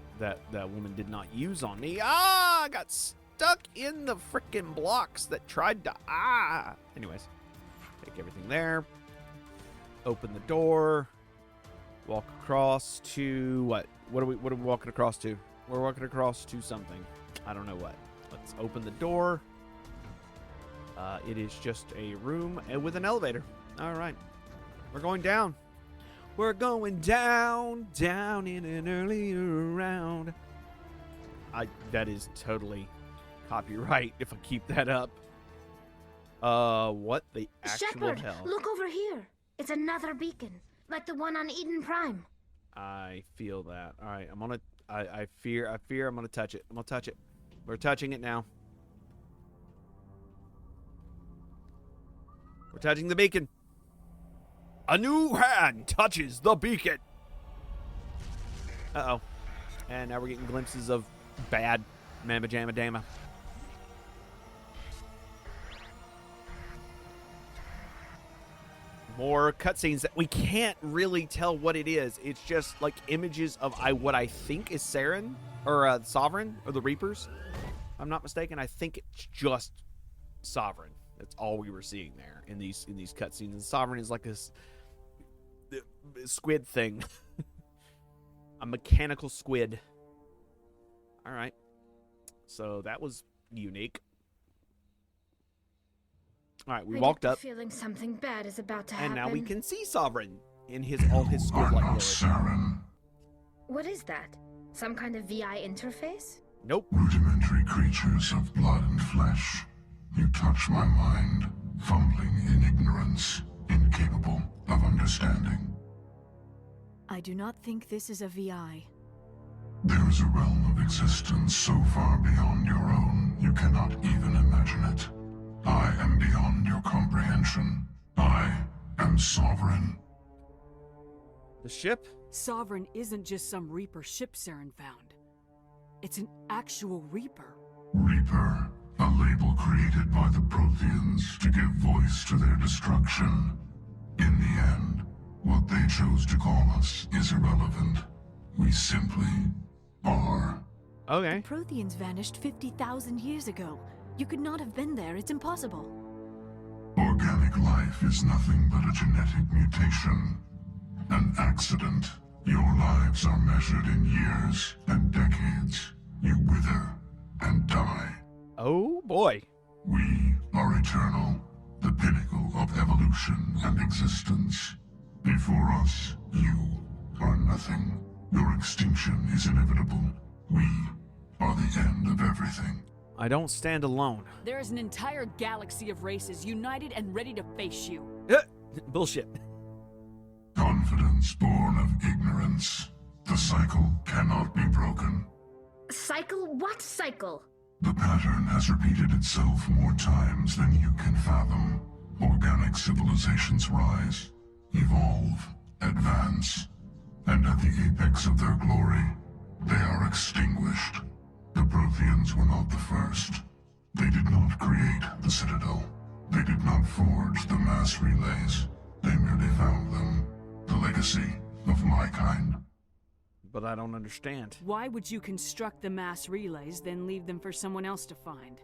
woman did not use on me. Ah, I got stuck in the freaking blocks that tried to. Anyways, take everything there. Open the door. Walk across to what? What are we walking across to? We're walking across to something. I don't know what. Let's open the door. It is just a room with an elevator. All right. We're going down. We're going down in an earlier round. That is totally copyright if I keep that up. What the actual Shepard, hell? look over here. It's another beacon, like the one on Eden Prime. I feel that. All right, I'm gonna. I fear I'm gonna touch it. I'm gonna touch it. We're touching it now. We're touching the beacon. A new hand touches the beacon. Uh-oh. And now we're getting glimpses of bad Mamma Jamma Dama. More cutscenes that we can't really tell what it is. It's just like images of what I think is Saren or Sovereign or the Reapers. If I'm not mistaken. I think it's just Sovereign. That's all we were seeing there in these cutscenes. And Sovereign is like this squid thing, a mechanical squid. All right, so that was unique. All right, we walked up. Feeling something bad is about to happen. And now we can see Sovereign. in all his skills are like not Lilith. Saren. What is that? Some kind of VI interface? Nope. Rudimentary creatures of blood and flesh. You touch my mind, fumbling in ignorance, incapable of understanding. I do not think this is a VI. There is a realm of existence so far beyond your own, you cannot even imagine it. I am beyond your comprehension. I am sovereign. The ship? Sovereign isn't just some Reaper ship Saren found. It's an actual Reaper. Reaper, a label created by the Protheans to give voice to their destruction. In the end, what they chose to call us is irrelevant. We simply are. Okay. The Protheans vanished 50,000 years ago. You could not have been there. It's impossible. Organic life is nothing but a genetic mutation. An accident. Your lives are measured in years and decades. You wither and die. Oh boy. We are eternal, the pinnacle of evolution and existence. Before us, you are nothing. Your extinction is inevitable. We are the end of everything. I don't stand alone. There is an entire galaxy of races united and ready to face you. Bullshit. Confidence born of ignorance. The cycle cannot be broken. Cycle? What cycle? The pattern has repeated itself more times than you can fathom. Organic civilizations rise, evolve, advance, and at the apex of their glory, they are extinguished. The Protheans were not the first. They did not create the Citadel. They did not forge the mass relays. They merely found them. The legacy of my kind. But I don't understand. Why would you construct the mass relays, then leave them for someone else to find?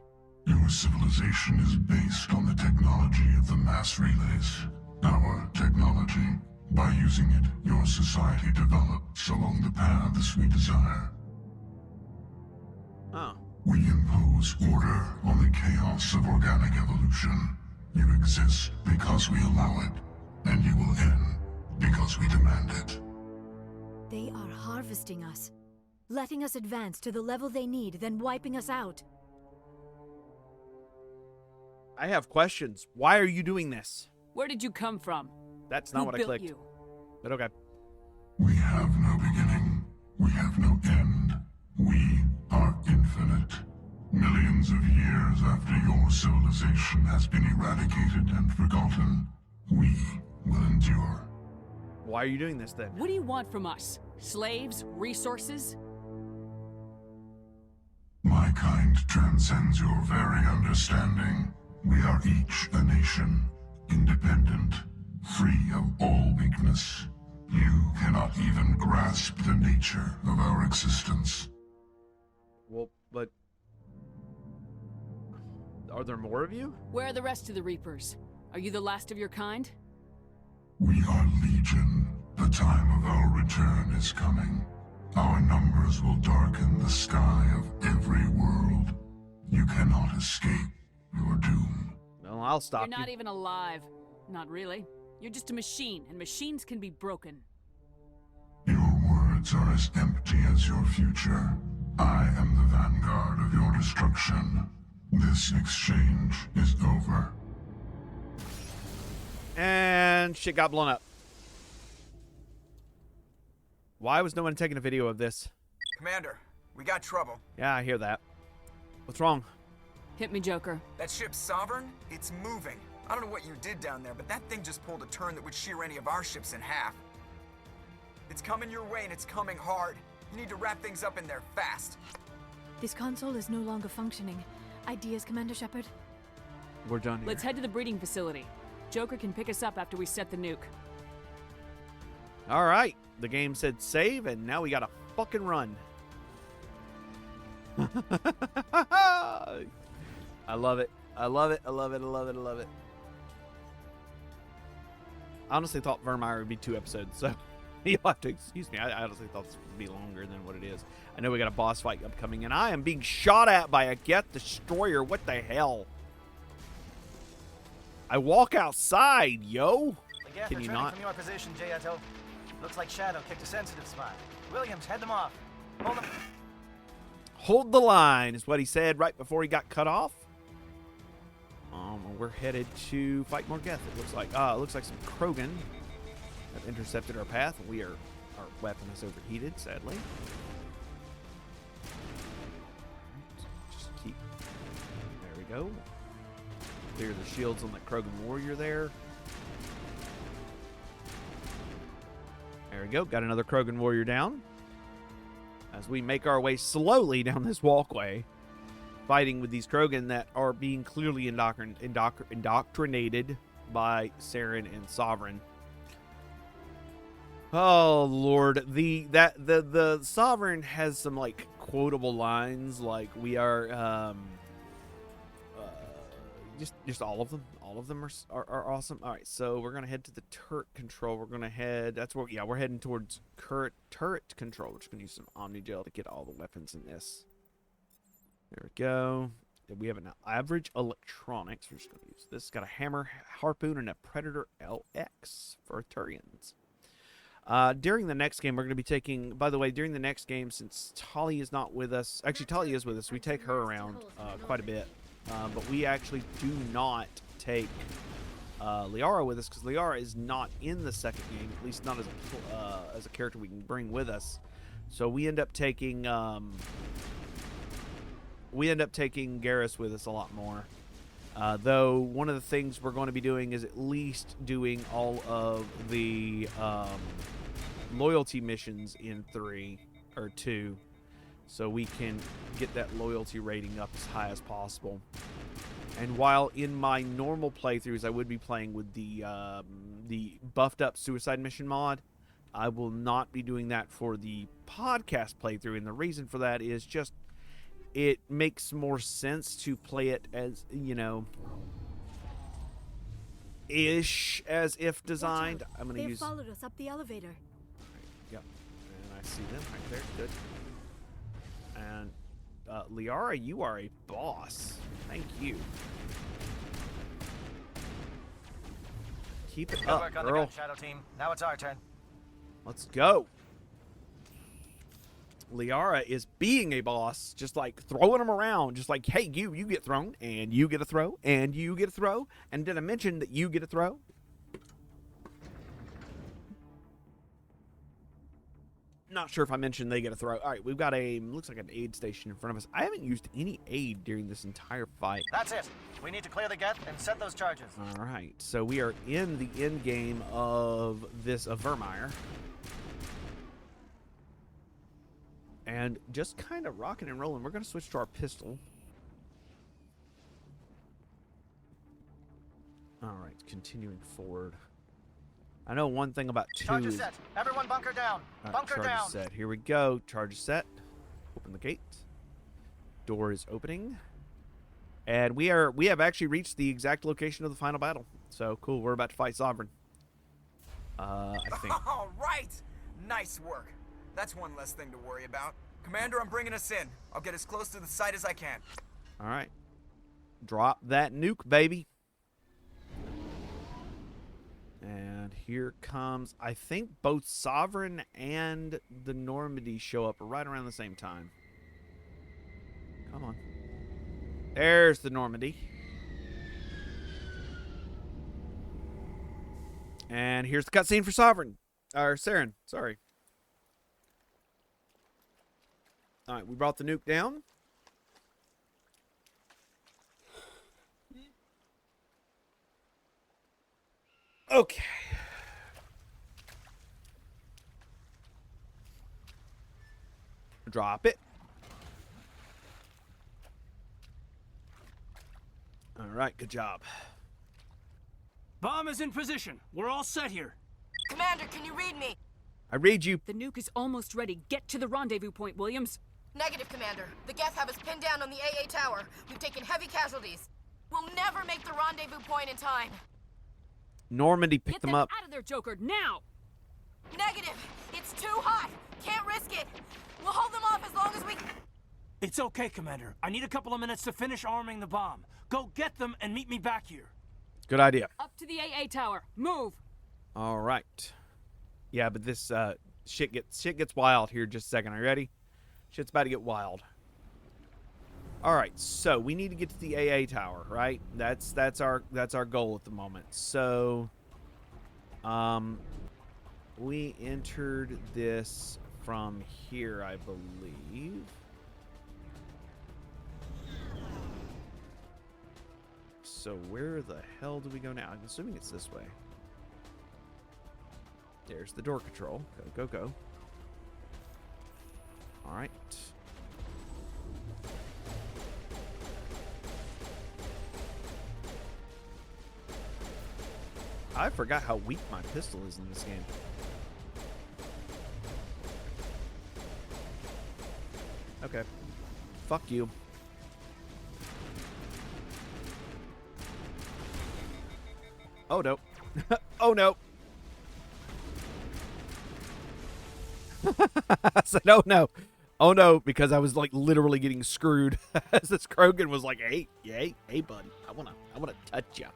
Your civilization is based on the technology of the mass relays. Our technology. By using it, your society develops along the paths we desire. Oh. We impose order on the chaos of organic evolution. You exist because we allow it, and you will end because we demand it. They are harvesting us, letting us advance to the level they need, then wiping us out. I have questions. Why are you doing this? Where did you come from? That's not Who what I built clicked. you? But okay. We have no beginning. We have no end. We are infinite. Millions of years after your civilization has been eradicated and forgotten, we will endure. Why are you doing this then? What do you want from us? Slaves? Resources? My kind transcends your very understanding. We are each a nation, independent, free of all weakness. You cannot even grasp the nature of our existence. Well, but... Are there more of you? Where are the rest of the Reapers? Are you the last of your kind? We are legion. The time of our return is coming. Our numbers will darken the sky of every world. You cannot escape your doom. Well, I'll stop You're not even alive. Not really. You're just a machine, and machines can be broken. Your words are as empty as your future. I am the vanguard of your destruction. This exchange is over. And shit got blown up. Why was no one taking a video of this? Commander, we got trouble. Yeah, I hear that. What's wrong? Hit me, Joker. That ship's Sovereign? It's moving. I don't know what you did down there, but that thing just pulled a turn that would shear any of our ships in half. It's coming your way, and it's coming hard. You need to wrap things up in there fast. This console is no longer functioning. Ideas, Commander Shepard? We're done here. Let's head to the breeding facility. Joker can pick us up after we set the nuke. All right. The game said save, and now we gotta fucking run. I love it. I love it. I love it. I love it. I love it. I honestly thought Virmire would be 2 episodes, so you'll have to excuse me. I honestly thought this would be longer than what it is. I know we got a boss fight upcoming, and I am being shot at by a Geth Destroyer. What the hell? I walk outside, yo. Geth Can you returning not? from your position, Jayato. Looks like Shadow kicked a sensitive spot. Williams, head them off. Hold them. Hold the line is what he said right before he got cut off. We're headed to fight more Geth. It looks like some Krogan have intercepted our path. Our weapon has overheated, sadly. Just keep. There we go. Clear the shields on that Krogan warrior there. There we go. Got another Krogan warrior down. As we make our way slowly down this walkway, fighting with these Krogan that are being clearly indoctrinated by Saren and Sovereign. Oh Lord, the Sovereign has some like quotable lines, like we are just all of them. All of them are awesome. All right, so we're gonna head to the turret control. We're gonna head. We're heading towards turret control. We're just gonna use some Omni Gel to get all the weapons in this. There we go. We have an average electronics. We're just gonna use this. Got a hammer, harpoon, and a Predator LX for Turians. During the next game, we're going to be taking. By the way, during the next game, since Tali is not with us, actually Tali is with us. We take her around quite a bit, but we actually do not take Liara with us because Liara is not in the second game, at least not as a character we can bring with us. So we end up taking Garrus with us a lot more. Though one of the things we're going to be doing is at least doing all of the loyalty missions in 3 or 2, so we can get that loyalty rating up as high as possible. And while in my normal playthroughs I would be playing with the buffed up suicide mission mod, I will not be doing that for the podcast playthrough, and the reason for that is just it makes more sense to play it as, you know, ish as if designed. I'm going to use. They followed us up the elevator. Right, yep, and I see them right there. Good. And Liara, you are a boss. Thank you. Keep it Good up, work on the girl. gun, Shadow team. Now it's our turn. Let's go. Liara is being a boss, just like throwing them around, just like, hey, you get thrown, and you get a throw, and you get a throw, and did I mention that you get a throw? Not sure if I mentioned they get a throw. All right, we've got looks like an aid station in front of us. I haven't used any aid during this entire fight. That's it. We need to clear the Geth and set those charges. All right, so we are in the end game of this Virmire. And just kind of rocking and rolling. We're going to switch to our pistol. All right, continuing forward. I know one thing about 2 Charge is... set. Everyone bunker down. All right, Bunker charge down. set. Here we go. Charge set. Open the gate. Door is opening. And we have actually reached the exact location of the final battle. So, cool. We're about to fight Sovereign. I think. All right. Nice work. That's one less thing to worry about. Commander, I'm bringing us in. I'll get as close to the site as I can. All right. Drop that nuke, baby. And here comes, I think both Sovereign and the Normandy show up right around the same time. Come on. There's the Normandy. And here's the cutscene for Sovereign. Or Saren, sorry. All right, we brought the nuke down. Okay. Drop it. All right, good job. Bomb is in position. We're all set here. Commander, can you read me? I read you. The nuke is almost ready. Get to the rendezvous point, Williams. Negative, Commander. The Geth have us pinned down on the AA tower. We've taken heavy casualties. We'll never make the rendezvous point in time. Normandy picked Get them them up. out of there, Joker, now! Negative. It's too hot. Can't risk it. We'll hold them off as long as we... It's okay, Commander. I need a couple of minutes to finish arming the bomb. Go get them and meet me back here. Good idea. Up to the AA tower. Move! All right. Yeah, but this shit gets wild here in just a second. Are you ready? Shit's about to get wild. All right, so we need to get to the AA tower, right? That's our goal at the moment. So, we entered this from here, I believe. So where the hell do we go now? I'm assuming it's this way. There's the door control. Go, go, go. All right. I forgot how weak my pistol is in this game. Okay. Fuck you. Oh no. Oh no. I said, oh no. Oh no, because I was like literally getting screwed as this Krogan was like, hey, bud. I wanna touch ya.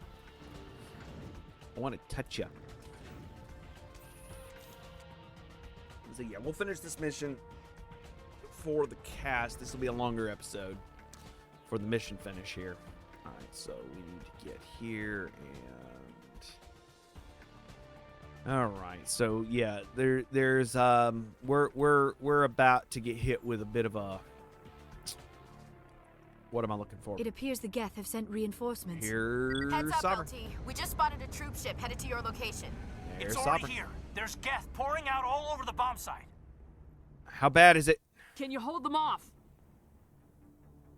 I wanna touch ya. So yeah, we'll finish this mission for the cast. This will be a longer episode for the mission finish here. Alright, so we need to get here and alright, so yeah, there's we're about to get hit with a bit of a, what am I looking for? It appears the Geth have sent reinforcements. Here's Heads up, Sovereign. LT. We just spotted a troop ship headed to your location. There's It's already Sovereign. here. There's Geth pouring out all over the bomb site. How bad is it? Can you hold them off?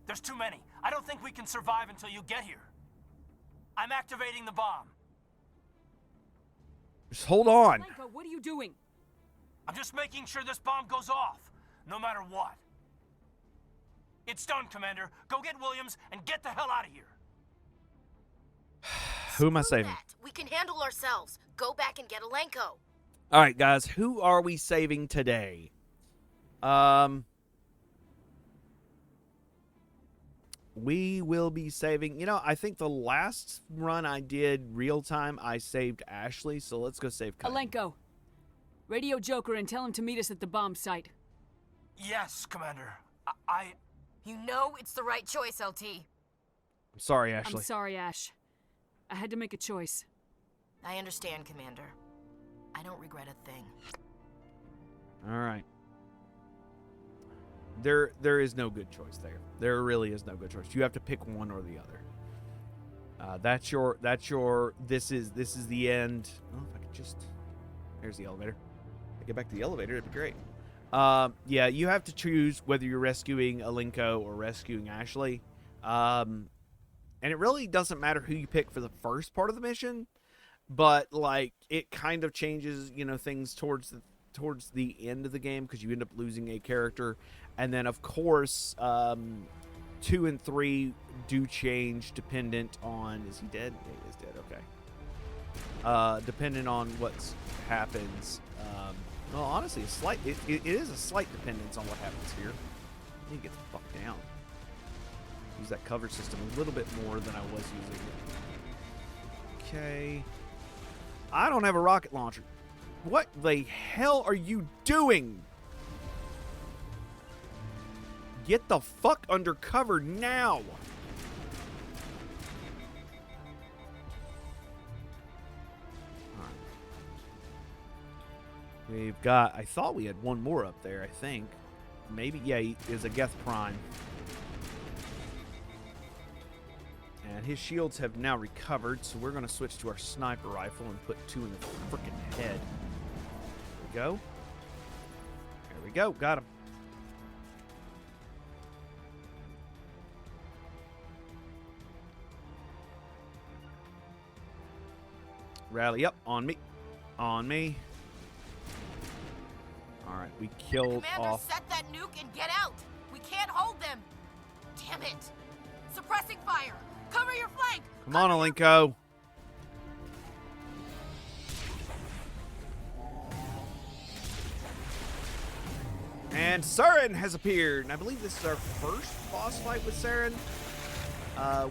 There's too many. I don't think we can survive until you get here. I'm activating the bomb. Just hold on. Lenko, what are you doing? I'm just making sure this bomb goes off, no matter what. It's done, Commander. Go get Williams and get the hell out of here. Who am I saving? That. We can handle ourselves. Go back and get Alenko. All right, guys, who are we saving today? We will be saving, I think the last run I did real time, I saved Ashley, so let's go save Kailee. Alenko, radio Joker and tell him to meet us at the bomb site. Yes, Commander. You know it's the right choice, LT. I'm sorry, Ashley. I'm sorry, Ash. I had to make a choice. I understand, Commander. I don't regret a thing. All right. There is no good choice there. There really is no good choice. You have to pick one or the other. This is the end. Oh, if I could just, there's the elevator. If I get back to the elevator, it'd be great. Yeah, you have to choose whether you're rescuing Alenko or rescuing Ashley. And it really doesn't matter who you pick for the first part of the mission, but like it kind of changes, things towards the end of the game because you end up losing a character. And then, of course, 2 and 3 do change dependent on... Is he dead? Yeah, he is dead. Okay. Dependent on what happens. Well, honestly, it is a slight dependence on what happens here. I need to get the fuck down. Use that cover system a little bit more than I was using it. Okay. I don't have a rocket launcher. What the hell are you doing? Get the fuck under cover now! Alright. We've got... I thought we had one more up there, I think. Maybe... Yeah, he is a Geth Prime. And his shields have now recovered, so we're going to switch to our sniper rifle and put 2 in the frickin' head. There we go. There we go. Got him. Rally up. On me. On me. Alright, we killed Commander, off... set that nuke and get out! We can't hold them! Damn it! Suppressing fire! Cover your flank! Come on, Alenko. And Saren has appeared. And I believe this is our first boss fight with Saren.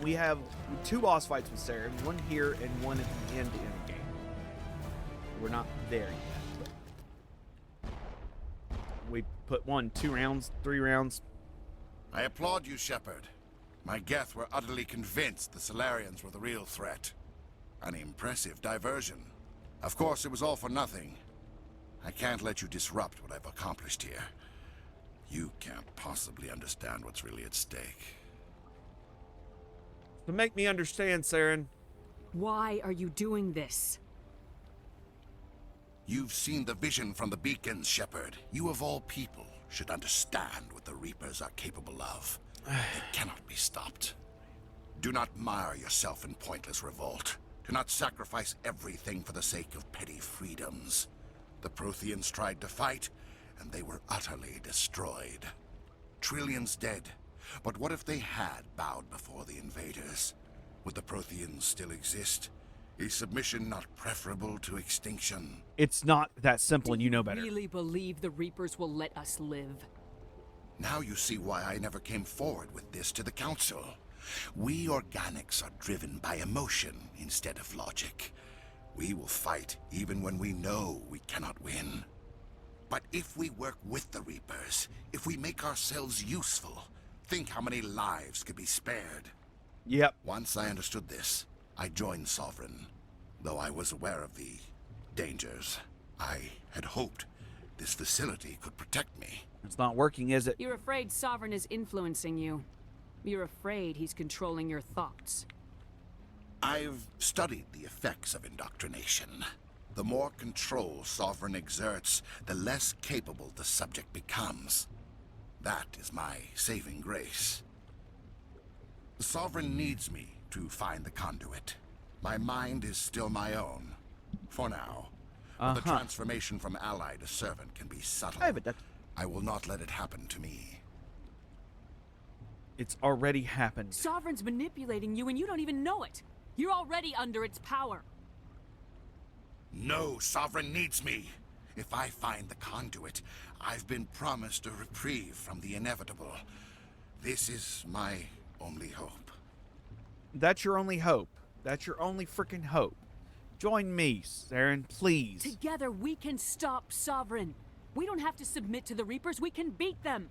We have 2 boss fights with Saren. One here and one at the end of the game. We're not there yet. But we put 1, 2 rounds, 3 rounds. I applaud you, Shepard. My Geth were utterly convinced the Salarians were the real threat. An impressive diversion. Of course, it was all for nothing. I can't let you disrupt what I've accomplished here. You can't possibly understand what's really at stake. To make me understand, Saren. Why are you doing this? You've seen the vision from the beacons, Shepard. You of all people should understand what the Reapers are capable of. They cannot be stopped. Do not mire yourself in pointless revolt. Do not sacrifice everything for the sake of petty freedoms. The Protheans tried to fight, and they were utterly destroyed. Trillions dead. But what if they had bowed before the invaders? Would the Protheans still exist? Is submission not preferable to extinction? It's not that simple, and you know better. Do you really believe the Reapers will let us live? Now you see why I never came forward with this to the Council. We organics are driven by emotion instead of logic. We will fight even when we know we cannot win. But if we work with the Reapers, if we make ourselves useful, think how many lives could be spared. Yep. Once I understood this, I joined Sovereign. Though I was aware of the dangers, I had hoped this facility could protect me. It's not working, is it? You're afraid Sovereign is influencing you. You're afraid he's controlling your thoughts. I've studied the effects of indoctrination. The more control Sovereign exerts, the less capable the subject becomes. That is my saving grace. The Sovereign needs me to find the conduit. My mind is still my own, for now. But the transformation from ally to servant can be subtle. I will not let it happen to me. It's already happened. Sovereign's manipulating you and you don't even know it. You're already under its power. No, Sovereign needs me. If I find the conduit, I've been promised a reprieve from the inevitable. This is my only hope. That's your only hope. That's your only freaking hope. Join me, Saren, please. Together we can stop Sovereign. We don't have to submit to the Reapers. We can beat them.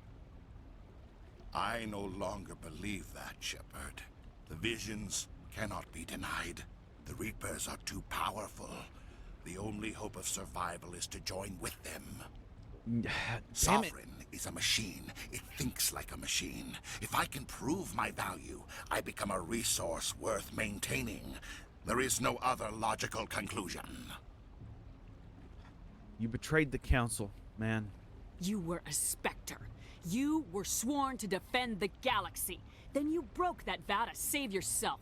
I no longer believe that, Shepard. The visions cannot be denied. The Reapers are too powerful. The only hope of survival is to join with them. Sovereign is a machine. It thinks like a machine. If I can prove my value, I become a resource worth maintaining. There is no other logical conclusion. You betrayed the Council, man. You were a Spectre. You were sworn to defend the galaxy. Then you broke that vow to save yourself.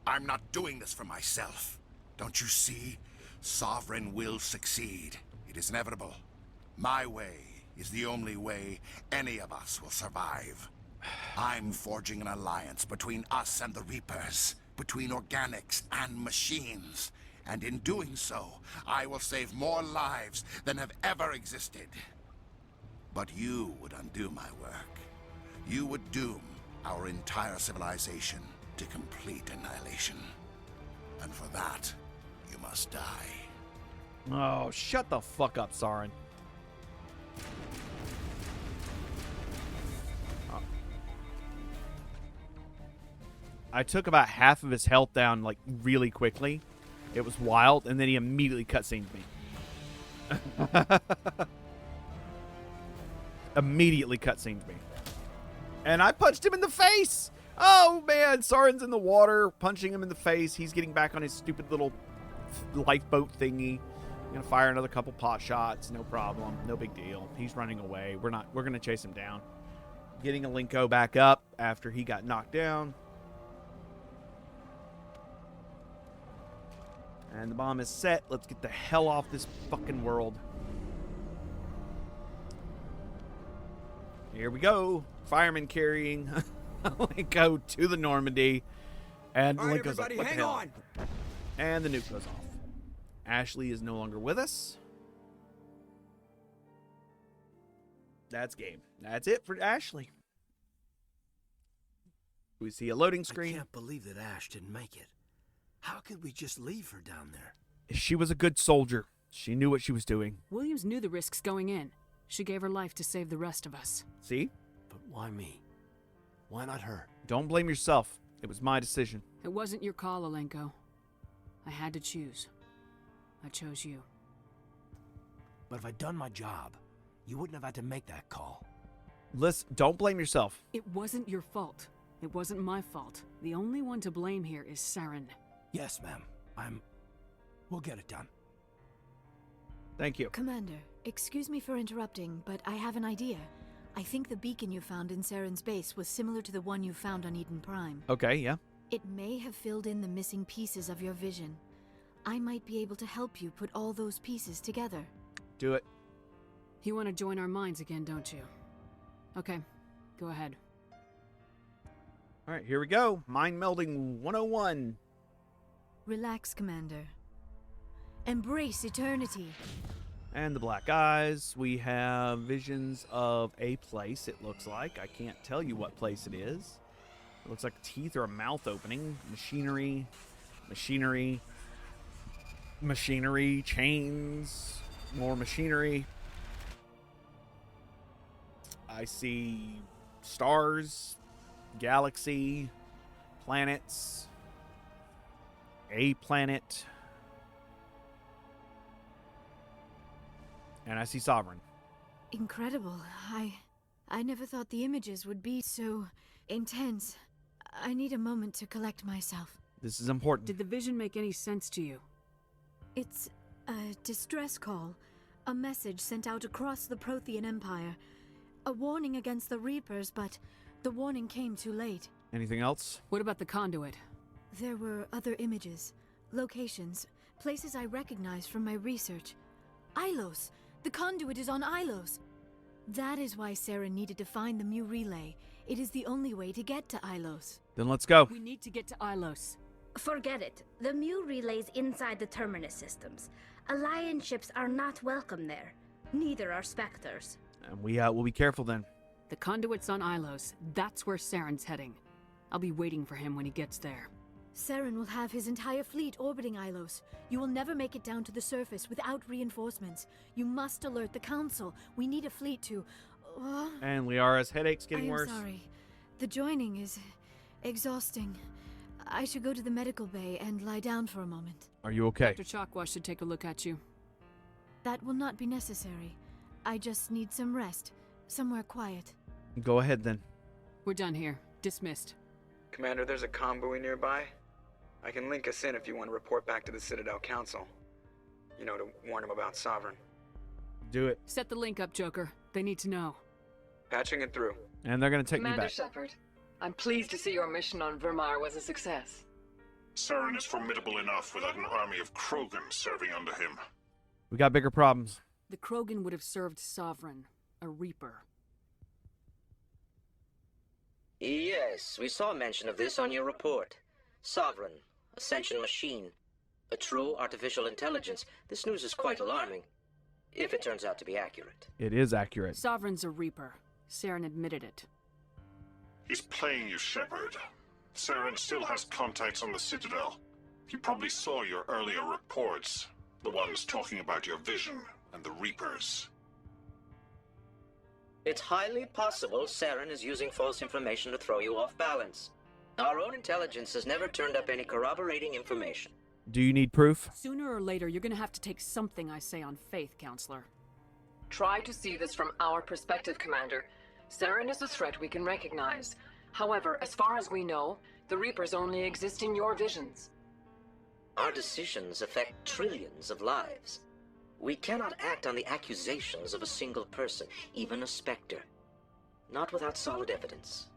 I'm not doing this for myself. Don't you see? Sovereign will succeed. It is inevitable. My way is the only way any of us will survive. I'm forging an alliance between us and the Reapers, between organics and machines. And in doing so, I will save more lives than have ever existed. But you would undo my work. You would doom our entire civilization to complete annihilation. And for that, you must die. Oh, shut the fuck up, Saren. I took about half of his health down, like, really quickly. It was wild, and then he immediately cutscened me. Immediately cutscened me. And I punched him in the face! Oh, man, Saren's in the water, punching him in the face. He's getting back on his stupid little lifeboat thingy. I'm gonna fire another couple pot shots, no problem, no big deal. He's running away. We're gonna chase him down. Getting Alinko back up after he got knocked down. And the bomb is set. Let's get the hell off this fucking world. Here we go. Fireman carrying Alinko to the Normandy. And all right, Alinko's like, everybody, what the hang hell? on. And the nuke goes off. Ashley is no longer with us. That's game. That's it for Ashley. We see a loading screen. I can't believe that Ash didn't make it. How could we just leave her down there? She was a good soldier. She knew what she was doing. Williams knew the risks going in. She gave her life to save the rest of us. See? But why me? Why not her? Don't blame yourself. It was my decision. It wasn't your call, Alenko. I had to choose. I chose you. But if I'd done my job, you wouldn't have had to make that call. Listen, don't blame yourself. It wasn't your fault. It wasn't my fault. The only one to blame here is Saren. Yes, ma'am. We'll get it done. Thank you. Commander, excuse me for interrupting, but I have an idea. I think the beacon you found in Saren's base was similar to the one you found on Eden Prime. Okay, yeah. It may have filled in the missing pieces of your vision. I might be able to help you put all those pieces together. Do it. You want to join our minds again, don't you? Okay, go ahead. All right, here we go. Mind melding 101. Relax, Commander. Embrace eternity. And the black eyes. We have visions of a place, it looks like. I can't tell you what place it is. It looks like teeth or a mouth opening. Machinery. Machinery. Chains. More machinery. I see stars. Galaxy. Planets. A planet. And I see Sovereign. Incredible. I never thought the images would be so intense. I need a moment to collect myself. This is important. Did the vision make any sense to you? It's a distress call. A message sent out across the Prothean Empire. A warning against the Reapers, but the warning came too late. Anything else? What about the conduit? There were other images, locations, places I recognized from my research. Ilos! The conduit is on Ilos! That is why Saren needed to find the Mu relay. It is the only way to get to Ilos. Then let's go. We need to get to Ilos. Forget it. The Mu relay's inside the terminus systems. Alliance ships are not welcome there. Neither are Spectres. And we'll be careful then. The conduit's on Ilos. That's where Saren's heading. I'll be waiting for him when he gets there. Saren will have his entire fleet orbiting Ilos. You will never make it down to the surface without reinforcements. You must alert the Council. We need a fleet to... And Liara's headache's getting I am worse. sorry. The joining is exhausting. I should go to the medical bay and lie down for a moment. Are you okay? Dr. Chakwa should take a look at you. That will not be necessary. I just need some rest. Somewhere quiet. Go ahead then. We're done here. Dismissed. Commander, there's a convoy nearby. I can link us in if you want to report back to the Citadel Council. You know, to warn them about Sovereign. Do it. Set the link up, Joker. They need to know. Patching it through. And they're gonna take me Commander back. Shepard, I'm pleased to see your mission on Virmire was a success. Saren is formidable enough without an army of Krogan serving under him. We got bigger problems. The Krogan would have served Sovereign, a Reaper. Yes, we saw mention of this on your report. Sovereign, Ascension machine, a true artificial intelligence. This news is quite alarming, if it turns out to be accurate. It is accurate. Sovereign's a Reaper. Saren admitted it. He's playing you, Shepard. Saren still has contacts on the Citadel. He probably saw your earlier reports, the ones talking about your vision and the Reapers. It's highly possible Saren is using false information to throw you off balance. Our own intelligence has never turned up any corroborating information. Do you need proof? Sooner or later, you're gonna have to take something I say on faith, Counselor. Try to see this from our perspective, Commander. Saren is a threat we can recognize. However, as far as we know, the Reapers only exist in your visions. Our decisions affect trillions of lives. We cannot act on the accusations of a single person, even a Spectre. Not without solid evidence.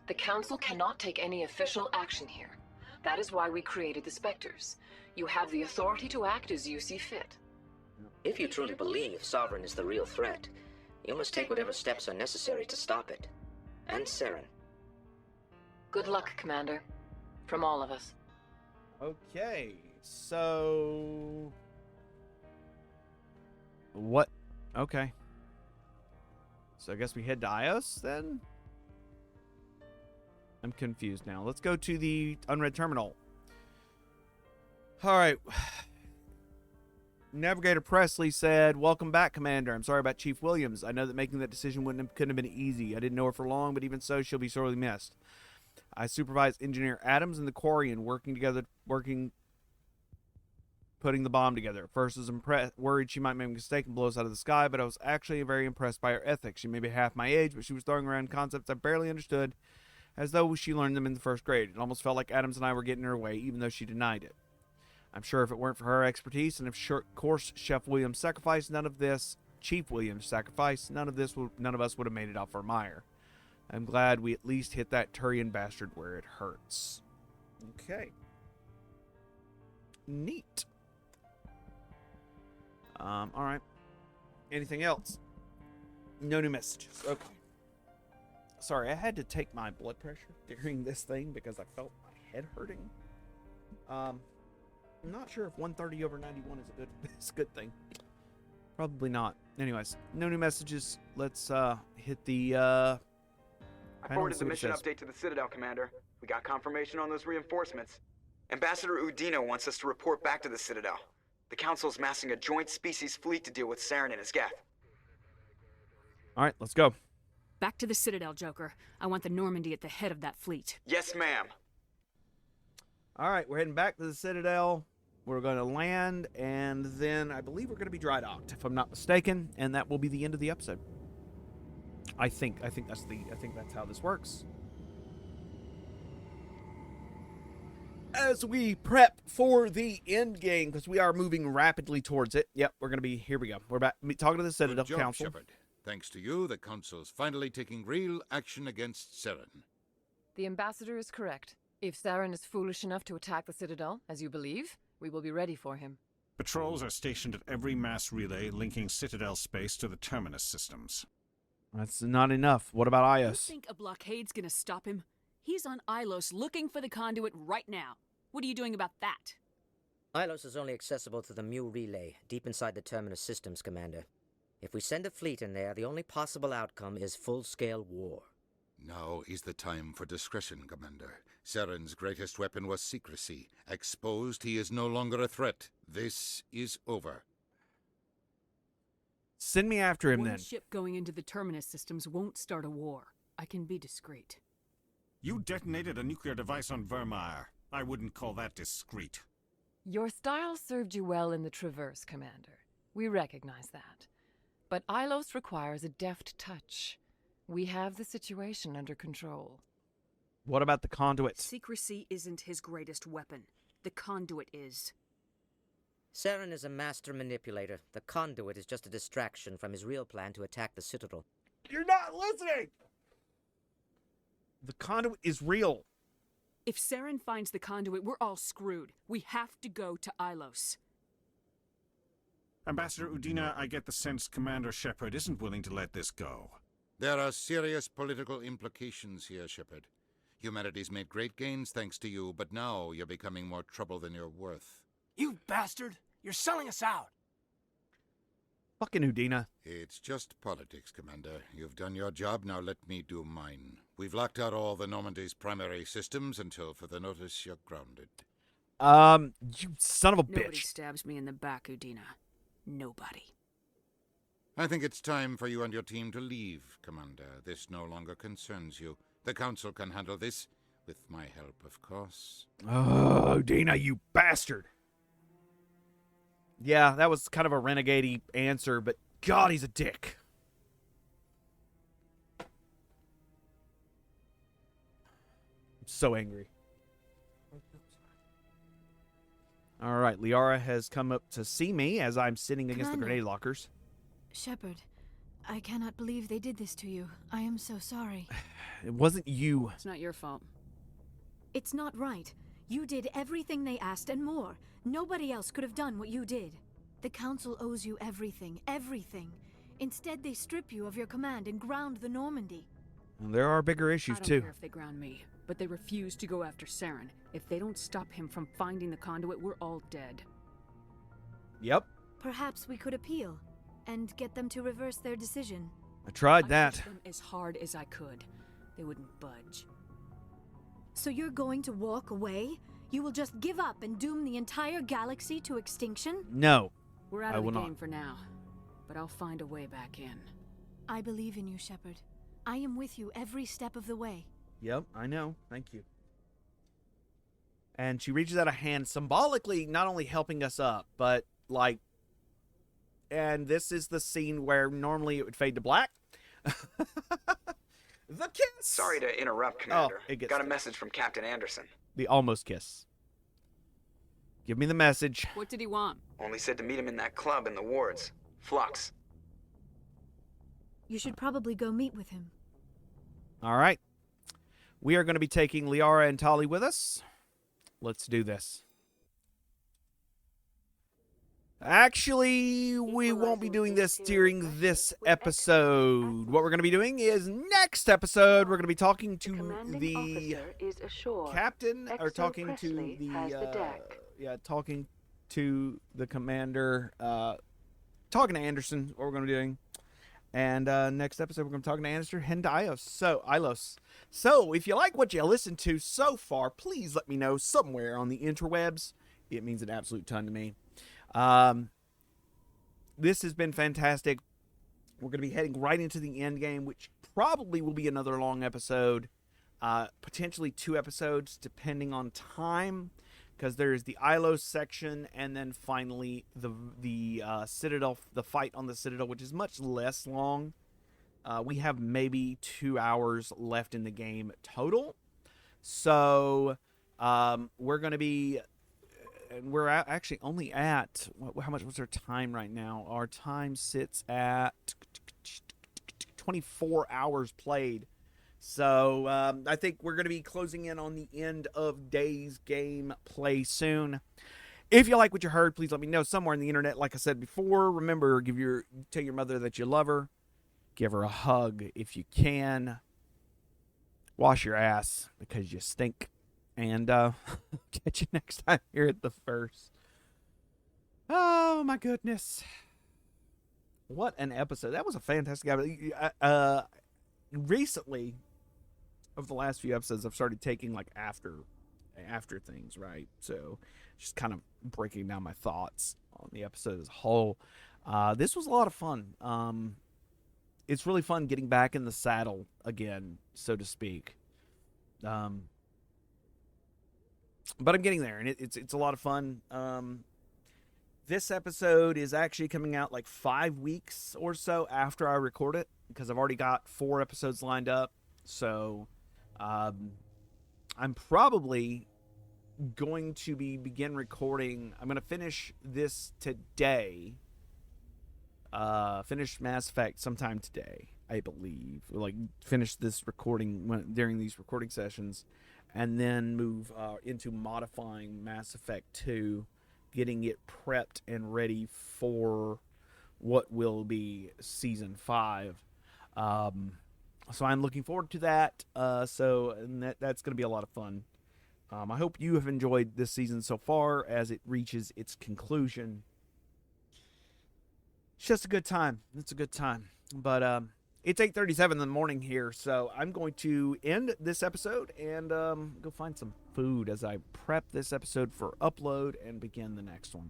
The Council cannot take any official action here. That is why we created the Spectres. You have the authority to act as you see fit. If you truly believe Sovereign is the real threat, you must take whatever steps are necessary to stop it. And Saren. Good luck, Commander. From all of us. Okay, so... What? Okay. So I guess we head to Ios, then? I'm confused now. Let's go to the unread terminal. Alright. Navigator Presley said, "Welcome back, Commander. I'm sorry about Chief Williams. I know that making that decision couldn't have been easy. I didn't know her for long, but even so, she'll be sorely missed. I supervised Engineer Adams and the Quarian putting the bomb together. At first, I was worried she might make a mistake and blow us out of the sky, but I was actually very impressed by her ethics. She may be half my age, but she was throwing around concepts I barely understood, as though she learned them in the first grade. It almost felt like Adams and I were getting in her way, even though she denied it. I'm sure if it weren't for her expertise, and of course Chef Williams' sacrifice, Chief Williams' sacrifice, none of us would have made it off Virmire. I'm glad we at least hit that Turian bastard where it hurts." Okay. Neat. Alright. Anything else? No new messages. Okay. Sorry, I had to take my blood pressure during this thing because I felt my head hurting. I'm not sure if 130/91 is a good thing. Probably not. Anyways, no new messages. Let's hit the I forwarded the mission update to the Citadel, Commander. We got confirmation on those reinforcements. Ambassador Udina wants us to report back to the Citadel. The Council's massing a joint species fleet to deal with Saren and his Geth. Alright, let's go. Back to the Citadel, Joker. I want the Normandy at the head of that fleet. Yes, ma'am. Alright, we're heading back to the Citadel. We're going to land, and then I believe we're going to be dry docked, if I'm not mistaken, and that will be the end of the episode. I think that's how this works. As we prep for the end game, because we are moving rapidly towards it. Yep, we're going to be, here we go. We're back talking to the Citadel Good job, Council. Shepard. Thanks to you, the Council's finally taking real action against Saren. The Ambassador is correct. If Saren is foolish enough to attack the Citadel, as you believe, we will be ready for him. Patrols are stationed at every mass relay linking Citadel space to the Terminus systems. That's not enough. What about Ios? You think a blockade's gonna stop him? He's on Ilos looking for the conduit right now. What are you doing about that? Ilos is only accessible to the Mu relay, deep inside the Terminus systems, Commander. If we send a fleet in there, the only possible outcome is full-scale war. Now is the time for discretion, Commander. Saren's greatest weapon was secrecy. Exposed, he is no longer a threat. This is over. Send me after him, One then. ship going into the Terminus systems won't start a war. I can be discreet. You detonated a nuclear device on Virmire. I wouldn't call that discreet. Your style served you well in the Traverse, Commander. We recognize that. But Ilos requires a deft touch. We have the situation under control. What about the conduits? Secrecy isn't his greatest weapon. The conduit is. Saren is a master manipulator. The conduit is just a distraction from his real plan to attack the Citadel. You're not listening! The conduit is real. If Saren finds the conduit, we're all screwed. We have to go to Ilos. Ambassador Udina, I get the sense Commander Shepard isn't willing to let this go. There are serious political implications here, Shepard. Humanity's made great gains thanks to you, but now you're becoming more trouble than you're worth. You bastard! You're selling us out! Fucking Udina. It's just politics, Commander. You've done your job, now let me do mine. We've locked out all the Normandy's primary systems until further notice you're grounded. You son of a Nobody bitch. stabs me in the back, Udina. Nobody. I think it's time for you and your team to leave, Commander. This no longer concerns you. The Council can handle this, with my help, of course. Oh, Udina, you bastard. Yeah, that was kind of a renegade-y answer, but God, he's a dick. I'm so angry. All right, Liara has come up to see me as I'm sitting against the grenade lockers. Shepard, I cannot believe they did this to you. I am so sorry. It wasn't you. It's not your fault. It's not right. You did everything they asked and more. Nobody else could have done what you did. The Council owes you everything, everything. Instead, they strip you of your command and ground the Normandy. And there are bigger issues, I don't too. care if they ground me, but they refuse to go after Saren. If they don't stop him from finding the conduit, we're all dead. Yep. Perhaps we could appeal and get them to reverse their decision. I tried I that. pushed them as hard as I could. They wouldn't budge. So you're going to walk away? You will just give up and doom the entire galaxy to extinction? No. We're out I of the will game not. for now, but I'll find a way back in. I believe in you, Shepard. I am with you every step of the way. Yep, I know. Thank you. And she reaches out a hand, symbolically not only helping us up, but like, and this is the scene where normally it would fade to black. The kiss! Sorry to interrupt, Commander. it gets Got a to- message from Captain Anderson. The almost kiss. Give me the message. What did he want? Only said to meet him in that club in the wards. Flux. You should probably go meet with him. All right. We are going to be taking Liara and Tali with us. Let's do this. Actually, we won't be doing this during this episode. What we're going to be doing is next episode, we're going to be talking to the captain, or talking to the, talking to the commander, talking to Anderson, what we're going to be doing. And next episode, we're going to be talking to Anderson and Ilos. So, if you like what you listened to so far, please let me know somewhere on the interwebs. It means an absolute ton to me. This has been fantastic. We're going to be heading right into the end game, which probably will be another long episode. Potentially 2 episodes, depending on time. Because there's the Ilos section, and then finally the Citadel, the fight on the Citadel, which is much less long. We have maybe 2 hours left in the game total. So we're going to be, and we're actually only at, how much was our time right now? Our time sits at 24 hours played. So I think we're going to be closing in on the end of day's game play soon. If you like what you heard, please let me know somewhere on the internet. Like I said before, remember, tell your mother that you love her. Give her a hug if you can. Wash your ass because you stink. And catch you next time here at the first. Oh my goodness. What an episode. That was a fantastic episode. Recently, over the last few episodes, I've started taking like after things, right? So just kind of breaking down my thoughts on the episode as a whole. This was a lot of fun. It's really fun getting back in the saddle again, so to speak. But I'm getting there, and it's a lot of fun. This episode is actually coming out like 5 weeks or so after I record it, because I've already got 4 episodes lined up. So I'm probably going to begin recording. I'm going to finish this today. Finish Mass Effect sometime today, I believe. Like, finish this recording during these recording sessions, and then move into modifying Mass Effect 2, getting it prepped and ready for what will be Season 5. So I'm looking forward to that. That's going to be a lot of fun. I hope you have enjoyed this season so far as it reaches its conclusion. It's just a good time. It's a good time. But it's 8:37 in the morning here, so I'm going to end this episode and go find some food as I prep this episode for upload and begin the next one.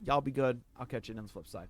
Y'all be good. I'll catch you on the flip side.